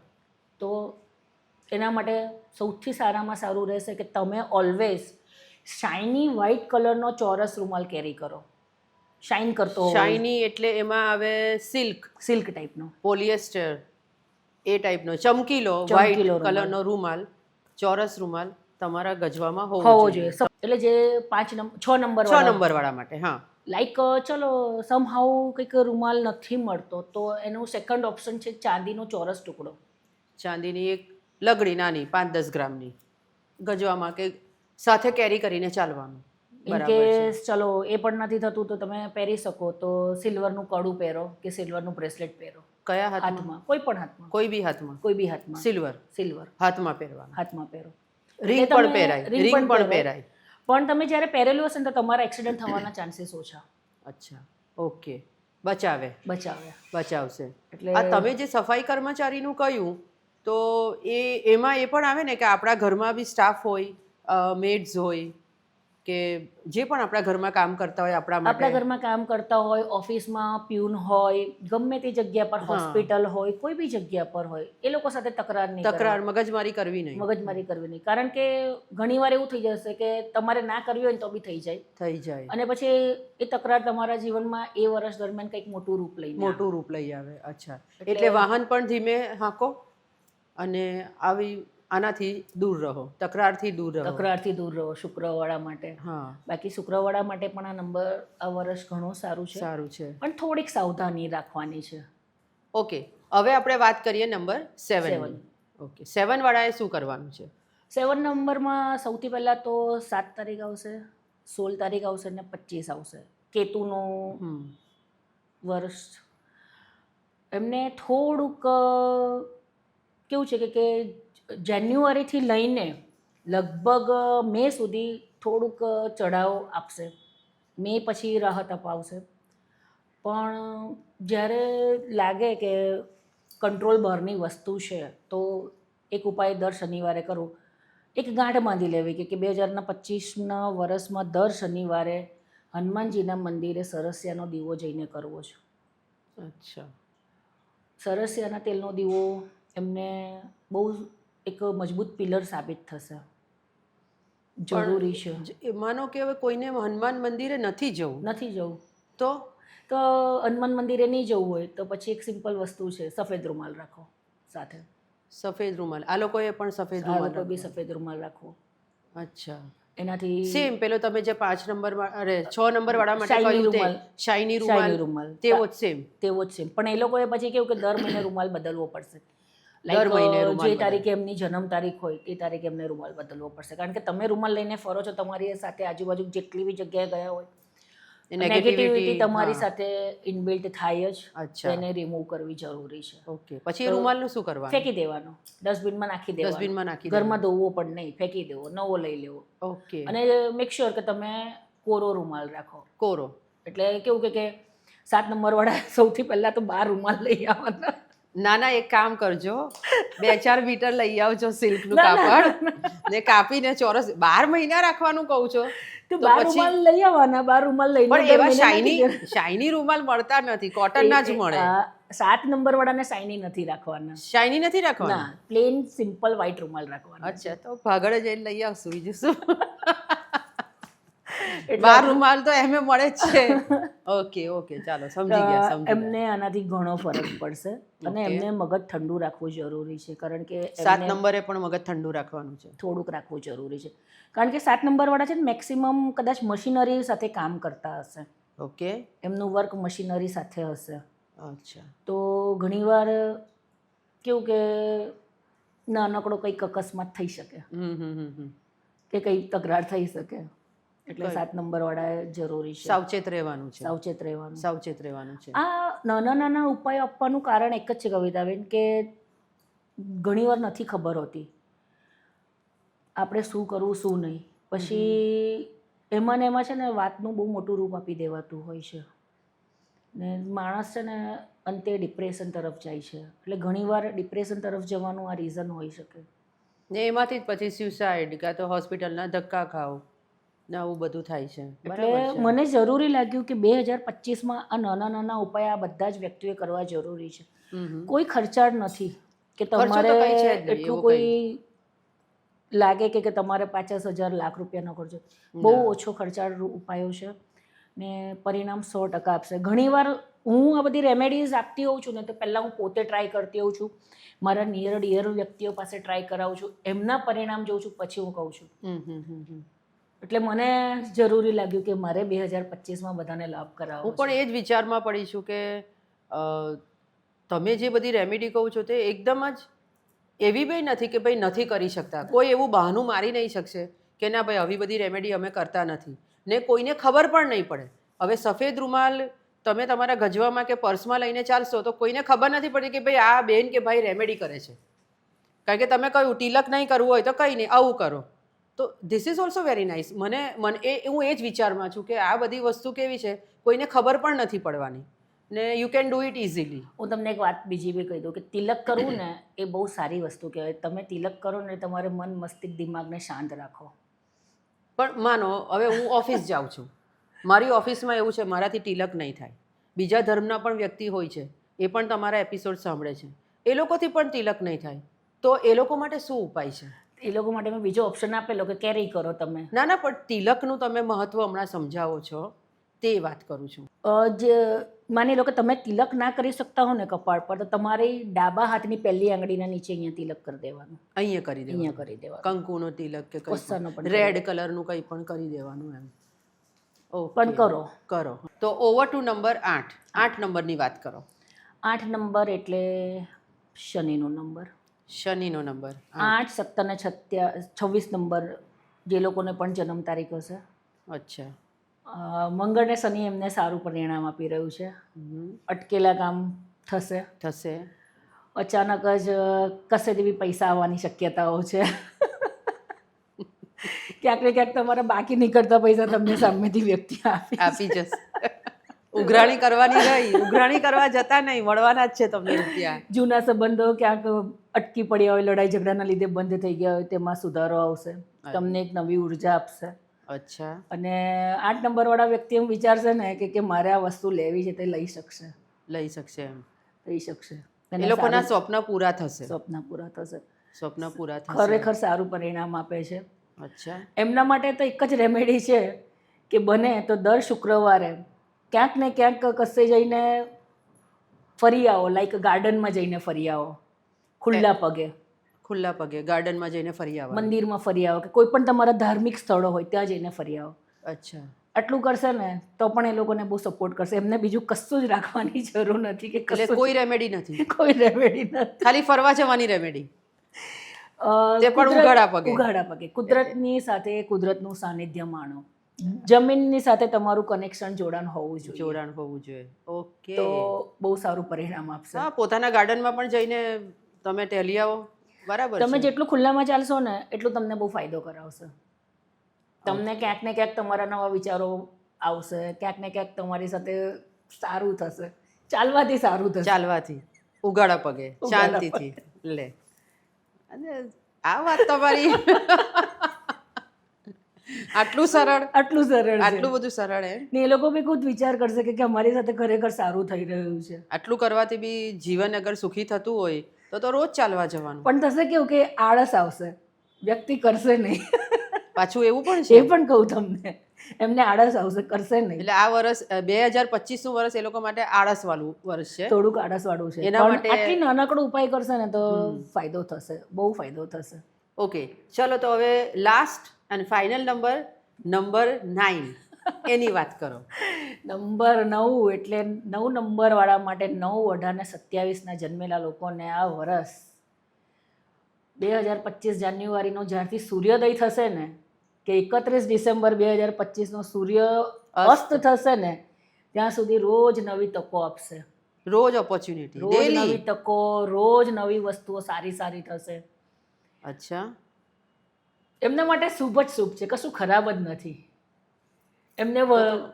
તો એના માટે સૌથી સારામાં સારું રહેશે કે તમે ઓલવેઝ શાઇની વ્હાઇટ કલરનો ચોરસ રૂમાલ કેરી કરો. શાઇન કરતો હોય. શાઇની એટલે એમાં આવે સિલ્ક ટાઈપનો, પોલિએસ્ટર એ ટાઈપનો ચમકીલો વ્હાઇટ કલરનો રૂમાલ, ચોરસ રૂમાલ તમારા ગજવામાં હોવો જોઈએ. એટલે જે 6 નંબર વાળા માટે. હા, લાઈક ચલો સમહાઉ કંઈક રૂમાલ નથી મળતો તો એનું સેકન્ડ ઓપ્શન છે ચાંદીનો ચોરસ ટુકડો. ચાંદીની એક લગડી નાની 5-10 ગ્રામની ગજવામાં કે સાથે કેરી કરીને ચાલવાનું. ઇન કેસ ચલો એ પણ નથી થતું તો તમે પહેરી શકો તો સિલ્વરનું કડું પહેરો કે સિલ્વરનું બ્રેસલેટ પહેરો. કયા હાથમાં? કોઈ પણ હાથમાં. કોઈ બી હાથમાં. સિલ્વર હાથમાં પહેરો. રિંગ પણ પહેરાય. પણ તમે જ્યારે પહેરેલું હશે ને તો તમારા એક્સિડન્ટ થવાના ચાન્સીસ ઓછા. અચ્છા, ઓકે. બચાવશે. એટલે આ તમે જે સફાઈ કર્મચારીનું કહ્યું તો એમાં એ પણ આવે ને કે આપણા ઘરમાં બી સ્ટાફ હોય, મેડ્સ હોય કે જે પણ આપણા ઘરમાં કામ કરતા હોય આપણા આપણા માટે ઘરમાં કામ કરતા હોય, ઓફિસમાં પ્યુન હોય, ગમે તે જગ્યા પર, હોસ્પિટલ હોય, કોઈ બી જગ્યા પર હોય, એ લોકો સાથે તકરાર નહીં તકરાર મગજમારી કરવી નહીં, મગજમારી કરવી નહીં. કારણ કે ઘણીવાર એવું થઈ જશે કે તમારે ના કરવી હોય ને તો બી થઈ જાય, થઈ જાય, અને પછી એ તકરાર તમારા જીવનમાં એ વર્ષ દરમિયાન કંઈક મોટું રૂપ લઈને મોટું રૂપ લઈ આવે. અચ્છા, એટલે વાહન પણ ધીમે હાંકો અને આવી આનાથી દૂર રહો, તકરારથી દૂર રહો. તકરારથી દૂર રહો શુક્રવાળા માટે. હા, બાકી શુક્રવાળા માટે પણ આ નંબર આ વર્ષ ઘણું સારું છે, સારું છે. પણ થોડીક સાવધાની રાખવાની છે. ઓકે, હવે આપણે વાત કરીએ નંબર 7. ઓકે, 7 વાળાએ શું કરવાનું છે? 7 નંબરમાં સૌથી પહેલાં તો 7 તારીખ આવશે, 16 તારીખ આવશે ને 25 આવશે. કેતુનું વર્ષ. એમને થોડુંક કેવું છે કે જાન્યુઆરીથી લઈને લગભગ મે સુધી થોડુંક ચઢાવ આપશે. મે પછી રાહત અપાવશે. પણ જ્યારે લાગે કે કંટ્રોલ બહારની વસ્તુ છે તો એક ઉપાય દર શનિવારે કરો. એક ગાંઠ બાંધી લેવી કે 2025ના વર્ષમાં દર શનિવારે હનુમાનજીના મંદિરે સરસિયાનો દીવો જઈને કરવો છે. અચ્છા, સરસિયાના તેલનો દીવો એમને બહુ એક મજબૂત પિલર સાબિત થશે. જરૂરી છે. માનો કે હવે કોઈને હનુમાન મંદિરે નથી જવું તો હનુમાન મંદિરે નહીં જવું હોય તો પછી એક સિમ્પલ વસ્તુ છે, સફેદ રૂમાલ રાખો સાથે. સફેદ રૂમાલ, આ લોકોએ પણ સફેદ રૂમાલ બી સફેદ રૂમાલ રાખવો. અચ્છા, એનાથી સેમ પેલો તમે જે 5 નંબર અરે 6 નંબર વાળા માટે કહ્યું તે શાઇની રૂમાલ તેવો જ સેમ. પણ એ લોકોએ પછી કેવું કે દર મહિને રૂમાલ બદલવો પડશે. દર મહિને રૂમાલ જે તારીખે એમની જન્મ તારીખ હોય તે તારીખે એમને રૂમાલ બદલવો પડશે. કારણ કે તમે રૂમાલ લઈને ફરો છો, તમારી સાથે આજુબાજુ જેટલી બી જગ્યાએ ગયા હોય નેગેટિવિટી તમારી સાથે ઇનબિલ્ટ થાય જ. અચ્છા, એને રિમૂવ કરવી જરૂરી છે. ઓકે, પછી એ રૂમાલનું શું કરવાનું? ફેંકી દેવાનો, ડસ્ટબિનમાં નાખી દેવાનો. ડસ્ટબિનમાં નાખી ઘરમાં ધોવો પણ નહીં, ફેંકી દેવો, નવો લઈ લેવો. ઓકે, અને મેક શ્યોર કે તમે કોરો રૂમાલ રાખો. કોરો એટલે કેવું કે 7 નંબર વાળા સૌથી પહેલા તો 12 રૂમાલ લઈ આવવાના. ના, એક કામ કરજો, 2-4 મીટર લઈ આવજો સિલ્કનું કાપડ ને કાપીને ચોરસ 12 મહિના રાખવાનું કહું છો તો 12 રૂમાલ લઈ આવવાના. 12 રૂમાલ લઈને પણ એવા શાઇની રૂમાલ મળતા નથી, કોટનના જ મળે. 7 નંબર વાળાને શાઇની નથી રાખવાના. શાઇની નથી રાખવાના, પ્લેન સિમ્પલ વ્હાઈટ રૂમાલ રાખવાના. અચ્છા, તો ભાગળ જઈને લઈ આવશું બીજું શું. 12 રૂમાલ તો એમે મળે જ છે. ઓકે, ચાલો સમજી ગયા. એમને આનાથી ઘણો ફરક પડશે અને એમને મગજ ઠંડુ રાખવું જરૂરી છે. કારણ કે 7 નંબરે પણ મગજ ઠંડુ રાખવાનું છે, થોડુંક રાખવું જરૂરી છે. કારણ કે 7 નંબર વાળા છે ને મેક્સિમમ કદાચ મશીનરી સાથે કામ કરતા હશે. ઓકે, એમનું વર્ક મશીનરી સાથે હશે. અચ્છા, તો ઘણીવાર કેવું કે નાનકડો કંઈક અકસ્માત થઈ શકે કે કંઈક તકરાર થઈ શકે. એટલે 7 નંબર વાળાએ જરૂરી છે સાવચેત રહેવાનું છે. સાવચેત રહેવાનું છે. આ નાના ઉપાયો આપવાનું કારણ એક જ છે કવિતાબેન, કે ઘણીવાર નથી ખબર હોતી આપણે શું કરવું શું નહીં. પછી એમાં ને એમાં છે ને વાતનું બહુ મોટું રૂપ આપી દેવાતું હોય છે ને માણસ છે ને અંતે ડિપ્રેશન તરફ જાય છે. એટલે ઘણીવાર ડિપ્રેશન તરફ જવાનું આ રીઝન હોઈ શકે ને એમાંથી જ પછી સ્યુસાઇડ કાં તો હોસ્પિટલના ધક્કા ખાઓ ને આવું બધું થાય છે. એટલે મને જરૂરી લાગ્યું કે 2025માં આ નાના ઉપાય આ બધા જ વ્યક્તિઓએ કરવા જરૂરી છે. કોઈ ખર્ચાળ નથી કે તમારે એટલું કોઈ લાગે કે તમારે 50,000 લાખ રૂપિયાનો ખર્ચો. બહુ ઓછો ખર્ચાળ ઉપાયો છે ને પરિણામ 100% આપશે. ઘણીવાર હું આ બધી રેમેડીઝ આપતી હોઉં છું ને તો પહેલાં હું પોતે ટ્રાય કરતી હોઉં છું, મારા નિયર ડિયર વ્યક્તિઓ પાસે ટ્રાય કરાવું છું, એમના પરિણામ જોઉં છું, પછી હું કહું છું. એટલે મને જરૂરી લાગ્યું કે મારે 2025માં બધાને લાભ કરાવો. હું પણ એ જ વિચારમાં પડી છું કે તમે જે બધી રેમેડી કહો છો તે એકદમ જ એવી બી નથી કે ભાઈ નથી કરી શકતા. કોઈ એવું બહાનું મારી નહીં શકશે કે ના ભાઈ આવી બધી રેમેડી અમે કરતા નથી ને કોઈને ખબર પણ નહીં પડે. હવે સફેદ રૂમાલ તમે તમારા ગજવામાં કે પર્સમાં લઈને ચાલશો તો કોઈને ખબર નથી પડતી કે ભાઈ આ બેન કે ભાઈ રેમેડી કરે છે. કારણ કે તમે કહ્યું તિલક નહીં કરવું હોય તો કંઈ નહીં આવું કરો. તો this is also very nice. હું એ જ વિચારમાં છું કે આ બધી વસ્તુ કેવી છે કોઈને ખબર પણ નથી પડવાની ને you can do it easily. હું તમને એક વાત બીજી બી કહી દઉં કે તિલક કરવું ને એ બહુ સારી વસ્તુ કહેવાય. તમે તિલક કરો ને તમારે મન મસ્તિષ્ક દિમાગને શાંત રાખો. પણ માનો હવે હું ઓફિસ જાઉં છું, મારી ઓફિસમાં એવું છે મારાથી તિલક નહીં થાય, બીજા ધર્મના પણ વ્યક્તિ હોય છે, એ પણ તમારા એપિસોડ સાંભળે છે, એ લોકોથી પણ તિલક નહીં થાય, તો એ લોકો માટે શું ઉપાય છે? એ લોકો માટે મેં બીજો ઓપ્શન આપેલો કે કેરી કરો તમે. ના ના, પણ તિલકનું તમે મહત્વ હમણાં સમજાવો છો તે વાત કરું છું. જે માની લો કે તમે તિલક ના કરી શકતા હો ને કપાળ પર, તો તમારી ડાબા હાથની પહેલી આંગળીના નીચે અહીંયા તિલક કરી દેવાનું. અહીંયા કરી દેવાનું, અહીંયા કરી દેવાનું. કંકુનો તિલક કે કશાનો પણ રેડ કલરનું કંઈ પણ કરી દેવાનું એમ. પણ કરો. કરો. તો ઓવર ટુ નંબર 8. 8 નંબરની વાત કરો. 8 નંબર એટલે શનિનો નંબર. શનિનો નંબર 8, 17 ને 26 નંબર જે લોકોને પણ જન્મ તારીખ હશે. અચ્છા. મંગળ ને શનિ એમને સારું પરિણામ આપી રહ્યું છે. અટકેલા કામ થશે. અચાનક જ કશેથી બી પૈસા આવવાની શક્યતાઓ છે. ક્યાંક ને ક્યાંક તમારા બાકી નીકળતા પૈસા તમને સામેથી વ્યક્તિ આપી જશે. ઉઘરાણી કરવાની રહી, ઉઘરાણી કરવા જતા નહીં, મળવાના જ છે તમને રૂપિયા. જૂના સંબંધો ક્યાંક અટકી પડ્યા હોય, લડાઈ ઝઘડાના લીધે બંધ થઈ ગયા હોય, તેમાં સુધારો આવશે. તમને એક નવી ઉર્જા આપશે. અચ્છા. અને 8 નંબરવાળા વ્યક્તિ એમ વિચારશે ને કે મારે આ વસ્તુ લેવી છે, તે લઈ શકશે. લઈ શકશે એમ. લઈ શકશે. એ લોકોના સ્વપ્ન પૂરા થશે. સ્વપ્ન પૂરા થશે. સ્વપ્ન પૂરા થશે. ખરેખર સારું પરિણામ આપે છે. અચ્છા. એમના માટે તો એક જ રેમેડી છે કે બને તો દર શુક્રવારે ક્યાંક ને ક્યાંક કશે જઈને ફરી આવો, લાઈક ગાર્ડનમાં જઈને ફરી આવો, ખુલ્લા પગે. ખુલ્લા પગે ગાર્ડનમાં જઈને ફરી આવો, મંદિરમાં ફરી આવો, કે કોઈ પણ તમારા ધાર્મિક સ્થળો હોય ત્યાં જઈને ફરી આવો. અચ્છા. આટલું કરશે ને તો પણ એ લોકોને બહુ સપોર્ટ કરશે. એમને બીજું કશું જ રાખવાની જરૂર નથી કે એટલે કોઈ રેમેડી નથી. કોઈ રેમેડી નથી, ખાલી ફરવા જવાની રેમેડી. તે પણ ઉઘાડા પગે. ઉઘાડા પગે. કુદરતની સાથે કુદરતનું સાનિધ્ય માણો. જમીનની સાથે તમારું કનેક્શન, જોડાણ હોવું જોઈએ. જોડાણ હોવું જોઈએ. ઓકે. તો બહુ સારું પરિણામ આપશે. હા, પોતાના ગાર્ડનમાં પણ જઈને તમે ટહેલી આવો. બરાબર. તમે જેટલું ખુલ્લામાં ચાલશો ને એટલું તમને બહુ ફાયદો કરાવશે. તમને ક્યાંક ને ક્યાંક તમારા નવા વિચારો આવશે, ક્યાંક ને ક્યાંક તમારી સાથે સારું થશે. ચાલવાથી સારું થશે. ચાલવાથી, ઉઘાડા પગે, શાંતિથી. લે, અને આ વાત તમારી આટલું સરળ, આટલું સરળ, આટલું બધું સરળ હે ને એ લોકો બી ખુદ વિચાર કરશે કે અમારી સાથે ખરેખર સારું થઈ રહ્યું છે. આટલું કરવાથી બી જીવન અગર સુખી થતું હોય તો રોજ ચાલવા જવાનું. પણ થશે કેવું કે આળસ આવશે, વ્યક્તિ કરશે નહીં. પાછું એવું પણ છે. એ પણ કહું તમને, એમને આળસ આવશે, કરશે નહીં. એટલે આ વર્ષ 2025નું વર્ષ એ લોકો માટે આળસ વાળું વર્ષ છે. થોડુંક આળસ વાળું છે. એના માટે આટલી નાનકડો ઉપાય કરશે ને તો ફાયદો થશે, બહુ ફાયદો થશે. ઓકે, ચલો તો હવે લાસ્ટ અને ફાઇનલ નંબર 9 એની વાત કરો. નંબર 9 એટલે 9 નંબરવાળા માટે 9, 18 ને 27ના જન્મેલા લોકોને આ વર્ષ 2025 જાન્યુઆરીનો જ્યારથી સૂર્યોદય થશે ને કે 31 ડિસેમ્બર 2025નો સૂર્ય અસ્ત થશે ને ત્યાં સુધી રોજ નવી તકો આપશે. રોજ ઓપોર્ચ્યુનિટી, રોજ નવી તકો, રોજ નવી વસ્તુઓ સારી થશે. અચ્છા. એમના માટે શુભ જ શુભ છે, કશું ખરાબ જ નથી. એમને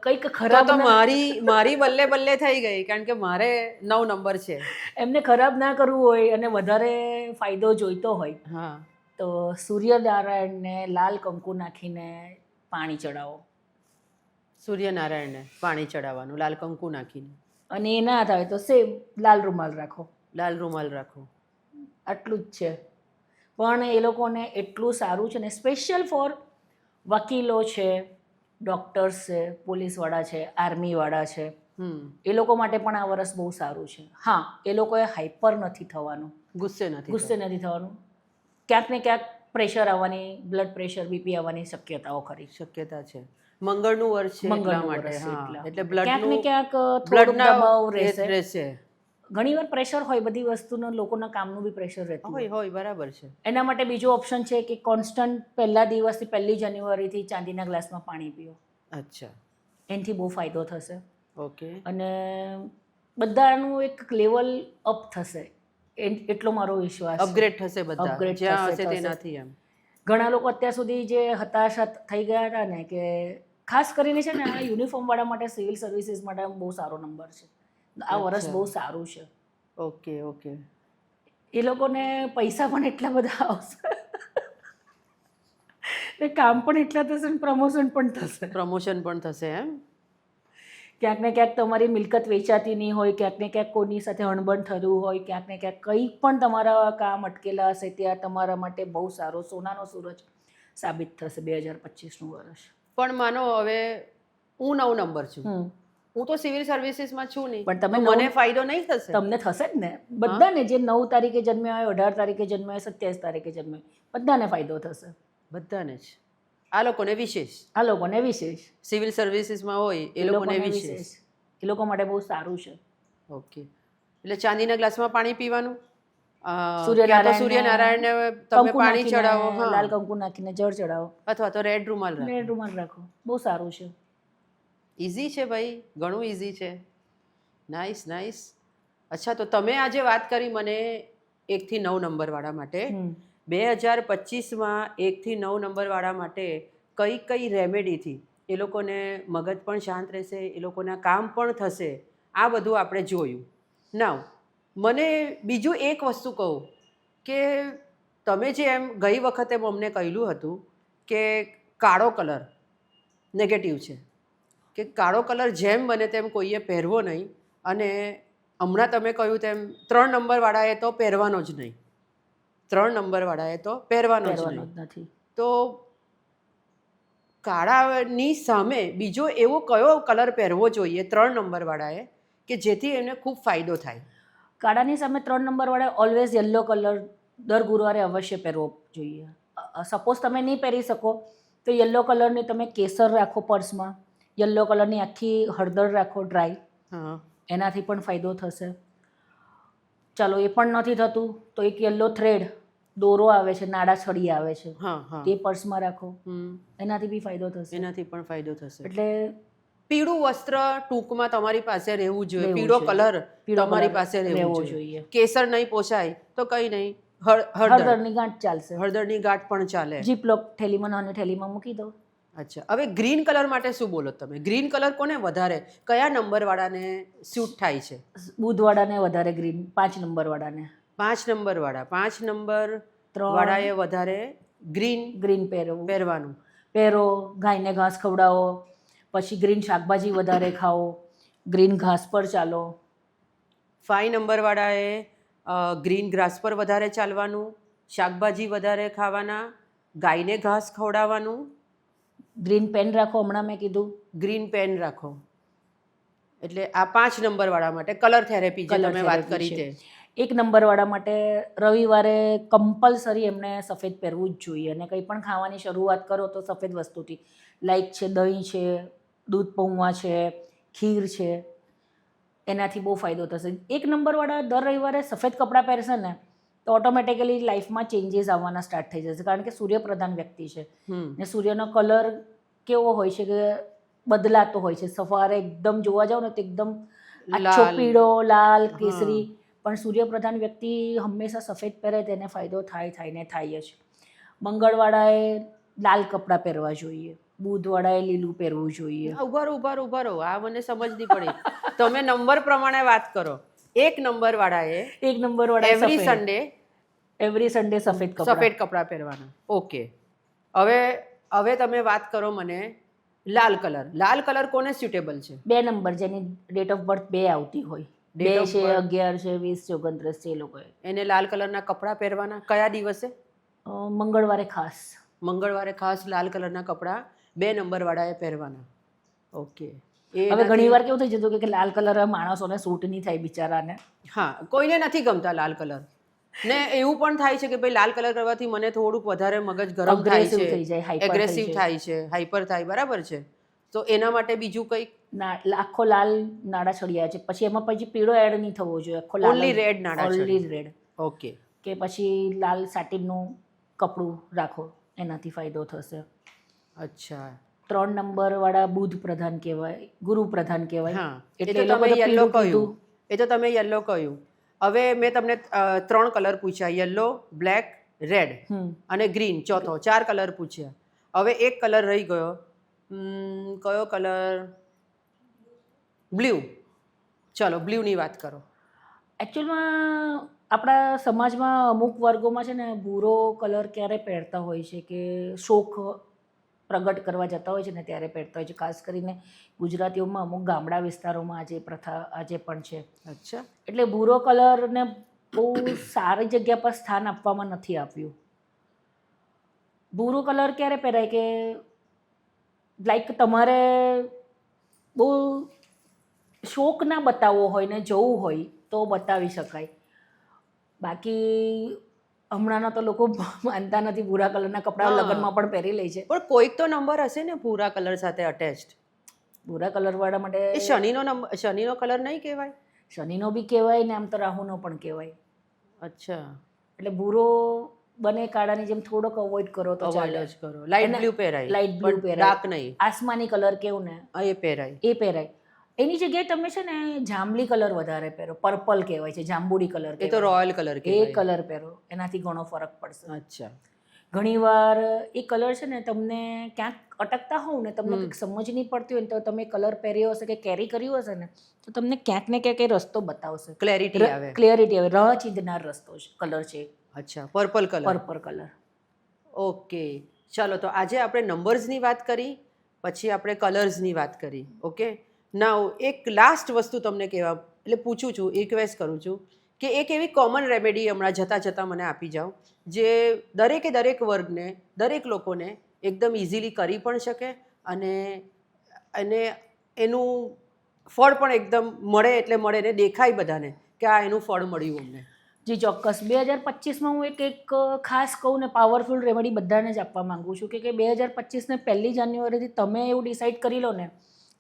કંઈક ખરાબ તો મારી બલ્લે થઈ ગઈ, કારણ કે મારે 9 નંબર છે. એમને ખરાબ ના કરવું હોય અને વધારે ફાયદો જોઈતો હોય, હા, તો સૂર્યનારાયણને લાલ કંકુ નાખીને પાણી ચડાવો. સૂર્યનારાયણને પાણી ચડાવવાનું લાલ કંકુ નાખીને. અને એ ના થાય તો સેમ લાલ રૂમાલ રાખો. લાલ રૂમાલ રાખો. આટલું જ છે. પણ એ લોકોને એટલું સારું છે ને, સ્પેશિયલ ફોર વકીલો છે, ડૉક્ટર્સ છે, પોલીસવાળા છે, આર્મીવાળા છે, એ લોકો માટે પણ આ વર્ષ બહુ સારું છે. હા, એ લોકોએ હાઈપર નથી થવાનું, ગુસ્સે નથી થવાનું. ક્યાંક ને ક્યાંક પ્રેશર આવવાની, બ્લડ પ્રેશર, બીપી આવવાની શક્યતા છે. મંગળનું વર્ષ છે એટલા માટે. એટલે ક્યાંક ને ક્યાંક થોડુંક દબાવ રહેશે. ઘણીવાર પ્રેશર હોય, બધી વસ્તુનો, લોકોના કામનું બી પ્રેશર રહેતું હોય. બરાબર છે. એના માટે બીજો ઓપ્શન છે કે કોન્સ્ટન્ટ પહેલા દિવસથી 1 જાન્યુઆરીથી ચાંદીના ગ્લાસમાં પાણી પીઓ. અચ્છા. એનાથી બહુ ફાયદો થશે. ઓકે. અને બધાનું એક લેવલ અપ થશે, એટલો મારો વિશ્વાસ. અપગ્રેડ થશે બધા, જ્યાં હશે તેનાથી. એમ ઘણા લોકો અત્યાર સુધી જે હતાશ થઈ ગયા હતા ને, કે ખાસ કરીને છે ને આ યુનિફોર્મવાળા માટે, સિવિલ સર્વિસીસ માટે બહુ સારો નંબર છે. આ વર્ષ બહુ સારું છે. ઓકે. એ લોકોને પૈસા પણ એટલા બધા આવશે. એટલે કામ પણ એટલા થશે ને પ્રમોશન પણ થશે. પ્રમોશન પણ થશે એમ. ક્યાંક ને ક્યાંક તમારી મિલકત વેચાતી નહીં હોય, ક્યાંક ને ક્યાંક કોઈની સાથે અણબણ થયું હોય, ક્યાંક ને ક્યાંક કંઈ પણ તમારા કામ અટકેલા હશે ત્યાં તમારા માટે બહુ સારો સોનાનો સૂરજ સાબિત થશે 2025નું વર્ષ. પણ માનો હવે હું 9 નંબર છું, હમ. હું તો સિવિલ સર્વિસીસમાં છું નહીં, પણ તમે તો મને ફાયદો નહીં થશે. તમને થશે જ ને. બધાને જે 9 તારીખે જન્મ્યા હોય, 18 તારીખે જન્મ્યા હોય, 27 તારીખે જન્મ્યા હોય, બધાને ફાયદો થશે. બધાને જ. આ લોકોને વિશેષ, આ લોકોને વિશેષ, સિવિલ સર્વિસીસમાં હોય એ લોકોને વિશેષ. એ લોકો માટે બહુ સારું છે. ઓકે. એટલે ચાંદીના ગ્લાસમાં પાણી પીવાનું, સૂર્યનારાયણને તમે કંકુ પાણી નાખીને, ચડાવો, હા. લાલ કંકુ નાખીને જળ ચડાવો, અથવા તો રેડ રૂમાલ રાખો. રેડ રૂમાલ રાખો, બહુ સારું છે. ઇઝી છે ભાઈ, ઘણું ઇઝી છે. Nice nice. અચ્છા, તો તમે આજે વાત કરી મને 1 થી 9 નંબરવાળા માટે. 2025માં 1 થી 9 નંબરવાળા માટે કઈ કઈ રેમેડીથી એ લોકોને મગજ પણ શાંત રહેશે, એ લોકોના કામ પણ થશે, આ બધું આપણે જોયું. નાવ મને બીજું એક વસ્તુ કહું કે તમે જે એમ ગઈ વખતે અમને કહેલું હતું કે કાળો કલર નેગેટિવ છે, કે કાળો કલર જેમ બને તેમ કોઈએ પહેરવો નહીં, અને હમણાં તમે કહ્યું તેમ 3 નંબરવાળાએ તો પહેરવાનો જ નહીં. 3 નંબરવાળાએ તો પહેરવાનો જ નહીં. તો કાળાની સામે બીજો એવો કયો કલર પહેરવો જોઈએ 3 નંબરવાળાએ કે જેથી એને ખૂબ ફાયદો થાય? કાળાની સામે 3 નંબરવાળાએ ઓલવેઝ યલો કલર દર ગુરુવારે અવશ્ય પહેરવો જોઈએ. સપોઝ તમે નહીં પહેરી શકો તો યલો કલરની તમે કેસર રાખો પર્સમાં, યલો કલરની આખી હળદર રાખો ડ્રાય, હા, એનાથી પણ ફાયદો થશે. ચાલો એ પણ નથી થતું તો એક યલો થ્રેડ દોરો આવે છે, નાડા છડી આવે છે, હા, હા, એ પર્સમાં રાખો, એનાથી બી ફાયદો થશે. એનાથી પણ ફાયદો થશે. એટલે પીળું વસ્ત્ર ટૂંકમાં તમારી પાસે રહેવું જોઈએ, પીળો કલર તમારી પાસે રહેવું જોઈએ. કેસર નહીં પોસાય તો કંઈ નહીં, હળદરની ગાંઠ ચાલશે, હળદરની ગાંઠ પણ ચાલે. જીપલોક થેલીમાં નાની થેલીમાં મૂકી દો. અચ્છા, હવે ગ્રીન કલર માટે શું બોલો તમે? ગ્રીન કલર કોને વધારે, કયા નંબરવાળાને સ્યુટ થાય છે? બુધવાળાને વધારે ગ્રીન, 5 નંબરવાળાને. 5 નંબરવાળા, 5 નંબર વાળાએ વધારે ગ્રીન પહેરવાનું. પહેરો, ગાયને ઘાસ ખવડાવો, પછી ગ્રીન શાકભાજી વધારે ખાઓ, ગ્રીન ઘાસ પર ચાલો. 5 નંબરવાળાએ ગ્રીન ગ્રાસ પર વધારે ચાલવાનું, શાકભાજી વધારે ખાવાના, ગાયને ઘાસ ખવડાવવાનું. ગ્રીન પેન રાખો, હમણાં મેં કીધું ગ્રીન પેન રાખો. એટલે આ 5 નંબરવાળા માટે કલર થેરેપી જે તમે વાત કરી તે. 1 નંબરવાળા માટે રવિવારે કમ્પલસરી એમને સફેદ પહેરવું જ જોઈએ, અને કંઈ પણ ખાવાની શરૂઆત કરો તો સફેદ વસ્તુથી, લાઈક છે દહીં છે, દૂધ પૌવા છે, ખીર છે, એનાથી બહુ ફાયદો થશે. 1 નંબરવાળા દર રવિવારે સફેદ કપડાં પહેરશે ને તો ઓટોમેટિકલી લાઈફમાં ચેન્જીસ આવવાના સ્ટાર્ટ થઈ જશે, કારણ કે સૂર્યપ્રધાન વ્યક્તિ છે ને સૂર્યનો કલર કેવો હોય છે કે બદલાતો હોય છે. સવારે એકદમ જોવા જાવ ને તો એકદમ આછો પીળો, લાલ, કેસરી, પણ સૂર્યપ્રધાન વ્યક્તિ હંમેશા સફેદ પહેરે તેને ફાયદો થાય ને થાય જ. મંગળવાળાએ લાલ કપડાં પહેરવા જોઈએ, બુધવાળાએ લીલું પહેરવું જોઈએ. ઉભા રહો, આ મને સમજ નહીં પડી. તમે નંબર પ્રમાણે વાત કરો. 1 નંબરવાળાએ એવરી સન્ડે સફેદ કપડાં પહેરવાના. ઓકે. હવે તમે વાત કરો મને લાલ કલર. લાલ કલર કોને સ્યુટેબલ છે? 2 નંબર જેની ડેટ ઓફ બર્થ 2 આવતી હોય, 2 છે, 11 છે, 20 છે, 29 છે, એ લોકોએ એને લાલ કલરના કપડાં પહેરવાના. કયા દિવસે? મંગળવારે ખાસ. મંગળવારે ખાસ લાલ કલરના કપડાં 2 નંબરવાળાએ પહેરવાના. ઓકે. હવે ઘણી વાર કેવું થઈ જતું કે લાલ કલર માણસોને સૂટ નહીં થાય બિચારાને. હા, કોઈને નથી ગમતા લાલ કલર, ને એવું પણ થાય છે કે ભાઈ લાલ કલર કરવાથી મને થોડુંક વધારે મગજ ગરમ થાય છે, એગ્રેસિવ થાય છે, હાઈપર થાય, બરાબર છે. તો એના માટે બીજું કંઈક? આખો લાલ નાડા છડિયા છે, પછી એમાં પછી પીળો એડ નહીં થવો જોઈએ, આખો લાલ, ઓન્લી રેડ નાડા, ઓન્લી રેડ. ઓકે. કે પછી લાલ સાટીનનું કપડું રાખો, એનાથી ફાયદો થશે. અચ્છા. 3 નંબરવાળા બુધ પ્રધાન કહેવાય, ગુરુ પ્રધાન કહેવાય. હા, એટલે તમે યલો કહ્યું. એ તો તમે યલો કહ્યું. હવે મેં તમને 3 કલર પૂછ્યા, યલો, બ્લેક, રેડ અને ગ્રીન, ચોથો. 4 કલર પૂછ્યા. હવે એક કલર રહી ગયો. કયો કલર? બ્લુ. ચલો બ્લુની વાત કરો. એકચ્યુઅલમાં આપણા સમાજમાં અમુક વર્ગોમાં છે ને ભૂરો કલર ક્યારે પહેરતા હોય છે કે શોખ પ્રગટ કરવા જતા હોય છે ને ત્યારે પહેરતા હોય છે. ખાસ કરીને ગુજરાતીઓમાં અમુક ગામડા વિસ્તારોમાં આજે પ્રથા આજે પણ છે. અચ્છા. એટલે ભૂરો કલરને બહુ સારી જગ્યા પર સ્થાન આપવામાં નથી આવ્યું. ભૂરો કલર ક્યારે પહેરાય કે લાઈક તમારે બહુ શોખ ના બતાવવો હોય ને જવું હોય તો બતાવી શકાય. બાકી હમણાંના તો લોકો માનતા નથી, ભૂરા કલરના કપડાં હા. લગ્નમાં પણ પહેરી લે છે. પણ કોઈક તો નંબર હશે ને ભૂરા કલર સાથે અટેચ્ડ. ભૂરા કલરવાળા માટે એ શનિનો નંબર, શનિનો કલર નહીં કહેવાય? શનિનો બી કહેવાય ને આમ તો રાહુનો પણ કહેવાય. અચ્છા. એટલે ભૂરો બને કાળાની જેમ થોડોક અવોઇડ કરો તો ચાલે. અવોઇડ જ કરો. લાઇટ બ્લુ પહેરાય, લાઇટ બ્લુ પહેરાય, ડાર્ક નહીં. આસમાની કલર કેવું ને એ પહેરાય. એ પહેરાય. એની જગ્યાએ તમે છે ને જાંબલી કલર વધારે પહેરો, પર્પલ કહેવાય છે, જાંબુડી કલર એ તો રોયલ કલર એ કહેવાય. કલર પહેરો, એનાથી ઘણો ફરક પડશે. અચ્છા. ઘણીવાર એ કલર છે ને તમને ક્યાંક અટકતા હોવ ને, તમને કંઈક સમજ નહીં પડતી હોય ને તો તમે કલર પહેર્યો હશે કે કેરી કર્યું હશે ને તો તમને ક્યાંક ને ક્યાંક એ રસ્તો બતાવશે, ક્લેરિટી આવે. ક્લિયરિટી આવે, રાહ ચીંધનાર રસ્તો છે, કલર છે અચ્છા, purple colour. Purple colour. Okay, ચાલો તો આજે આપણે નંબર્સની વાત કરી, પછી આપણે કલર્સની વાત કરી. ઓકે, નાઉ એક લાસ્ટ વસ્તુ તમને કહેવા એટલે પૂછું છું, રિક્વેસ્ટ કરું છું કે એક એવી કોમન રેમેડી હમણાં જતાં જતાં મને આપી જાઓ જે દરેકે દરેક વર્ગને, દરેક લોકોને એકદમ ઇઝીલી કરી પણ શકે અને અને એનું ફળ પણ એકદમ મળે એટલે મળે ને દેખાય બધાને કે આ એનું ફળ મળ્યું અમને. જી ચોક્કસ. 2025માં હું એક ખાસ કહું ને પાવરફુલ રેમેડી બધાને જ આપવા માંગુ છું કે 2025ને 1 જાન્યુઆરીથી તમે એવું ડિસાઈડ કરી લો ને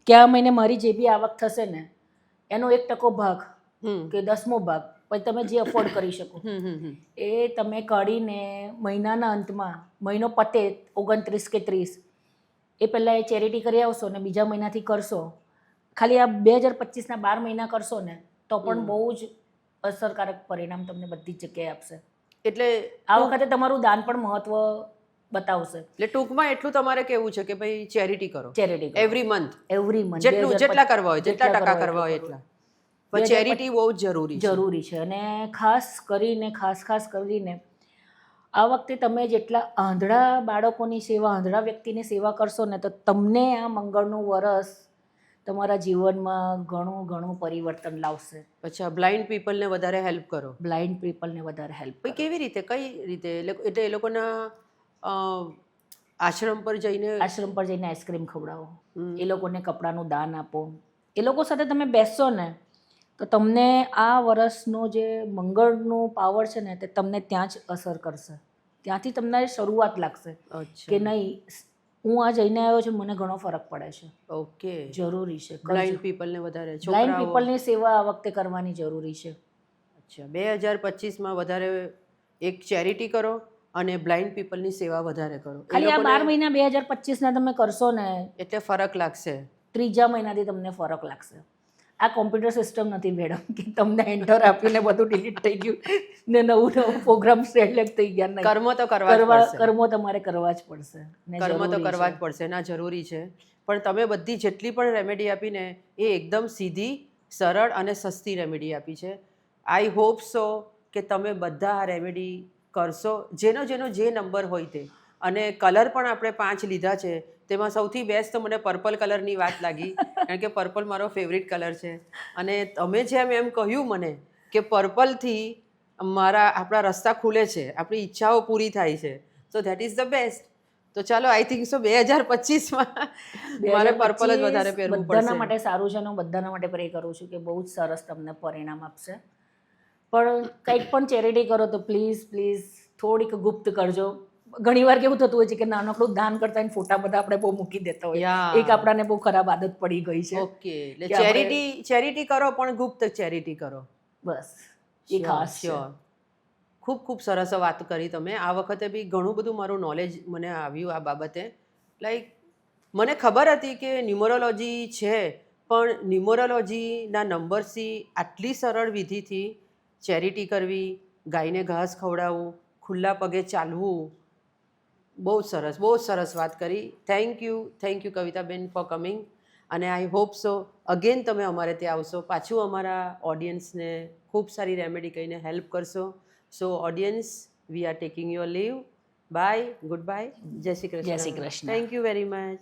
કે આ મહિને મારી જે બી આવક થશે ને એનો 1% ભાગ કે 10મો ભાગ પછી તમે જે અફોર્ડ કરી શકો એ તમે કાઢીને મહિનાના અંતમાં, મહિનો પતે 29 કે 30 એ પહેલાં એ ચેરિટી કરી આવશો ને બીજા મહિનાથી કરશો. ખાલી આ 2025ના 12 મહિના કરશો ને તો પણ બહુ જ અસરકારક પરિણામ તમને બધી જ જગ્યાએ આપશે. એટલે આ વખતે તમારું દાન પણ મહત્વ બતાવશે. એટલે ટૂંકમાં એટલું તમારે કેવું છે કે ભાઈ ચેરિટી કરો, charity every month, every month જેટલા કરવા હોય, જેટલા ટકા કરવા હોય એટલા. પણ ચેરિટી બહુ જ જરૂરી છે. અને ખાસ કરીને આ વખતે તમે જેટલા આંધળા બાળકોની સેવા, આંધળા વ્યક્તિની સેવા કરશો ને તો તમને આ મંગળનું વરસ તમારા જીવનમાં ઘણું પરિવર્તન લાવશે. અચ્છા, બ્લાઇન્ડ પીપલને વધારે હેલ્પ કરો. બ્લાઇન્ડ પીપલને વધારે હેલ્પ. ભાઈ કેવી રીતે, કઈ રીતે? એટલે એ લોકોના આશ્રમ પર જઈને આઈસ્ક્રીમ ખવડાવો, એ લોકોને કપડાનું દાન આપો, એ લોકો સાથે તમે બેસશો ને તો તમને આ વર્ષનો જે મંગળનું પાવર છે ને તે તમને ત્યાં જ અસર કરશે. ત્યાંથી તમને શરૂઆત લાગશે કે નહીં, હું આ જઈને આવ્યો છું, મને ઘણો ફરક પડે છે. ઓકે, જરૂરી છે. બ્લાઇન્ડ પીપલને વધારે, બ્લાઇન્ડ પીપલની સેવા આ વખતે કરવાની જરૂરી છે. અચ્છા, 2025માં વધારે એક ચેરિટી કરો અને બ્લાઇન્ડ પીપલની સેવા વધારે કરો. ખાલી આ 12 મહિના 2025ના તમે કરશો ને એટલે ફરક લાગશે. 3જા મહિનાથી તમને ફરક લાગશે. આ કોમ્પ્યુટર સિસ્ટમ નથી મેડમ કે તમને એન્ટર આપીને બધું ડિલીટ થઈ ગયું ને નવું પ્રોગ્રામ સિલેક્ટ થઈ ગયા. કર્મ તો કરવા જ પડશે. કર્મો તમારે કરવા જ પડશે. કર્મ તો કરવા જ પડશે, ના જરૂરી છે. પણ તમે બધી જેટલી પણ રેમેડી આપીને એ એકદમ સીધી, સરળ અને સસ્તી રેમેડી આપી છે. આઈ હોપ સો કે તમે બધા આ રેમેડી કરશો, જેનો જે નંબર હોય તે. અને કલર પણ આપણે 5 લીધા છે, તેમાં સૌથી બેસ્ટ તો મને પર્પલ કલરની વાત લાગી કારણ કે પર્પલ મારો ફેવરિટ કલર છે. અને તમે જેમ એમ કહ્યું મને કે પર્પલથી આપણા રસ્તા ખુલે છે, આપણી ઈચ્છાઓ પૂરી થાય છે, તો ધેટ ઇઝ ધ બેસ્ટ. તો ચાલો, આઈ થિંક સો 2025માં મારે પર્પલ જ વધારે પહેરવું પડશે. બધાના માટે સારું છે અને હું બધાના માટે પ્રે કરું છું કે બહુ જ સરસ તમને પરિણામ આપશે. પણ કંઈક પણ ચેરિટી કરો તો પ્લીઝ થોડીક ગુપ્ત કરજો. ઘણીવાર કેવું થતું હોય છે કે નાનકડું દાન કરતા હોય ફોટા બધા આપણે બહુ મૂકી દેતા હોય, એક આપણાને બહુ ખરાબ આદત પડી ગઈ છે. ઓકે, એટલે ચેરિટી કરો પણ ગુપ્ત ચેરિટી કરો. બસ એ ખાસ છે. ખૂબ સરસ વાત કરી તમે. આ વખતે બી ઘણું બધું મારું નોલેજ મને આવ્યું આ બાબતે. લાઈક મને ખબર હતી કે ન્યુમરોલોજી છે, પણ ન્યુમરોલોજીના નંબર્સથી આટલી સરળ વિધિથી ચેરિટી કરવી, ગાયને ઘાસ ખવડાવવું, ખુલ્લા પગે ચાલવું, બહુ સરસ વાત કરી. Thank you કવિતાબેન four coming. અને આઈ હોપ સો અગેન તમે અમારે ત્યાં આવશો, પાછું અમારા ઓડિયન્સને ખૂબ સારી રેમેડી કહીને હેલ્પ કરશો. So audience, we are taking your leave. Bye, good bye, જય શ્રી કૃષ્ણ. જય Shri Krishna. Thank you very much.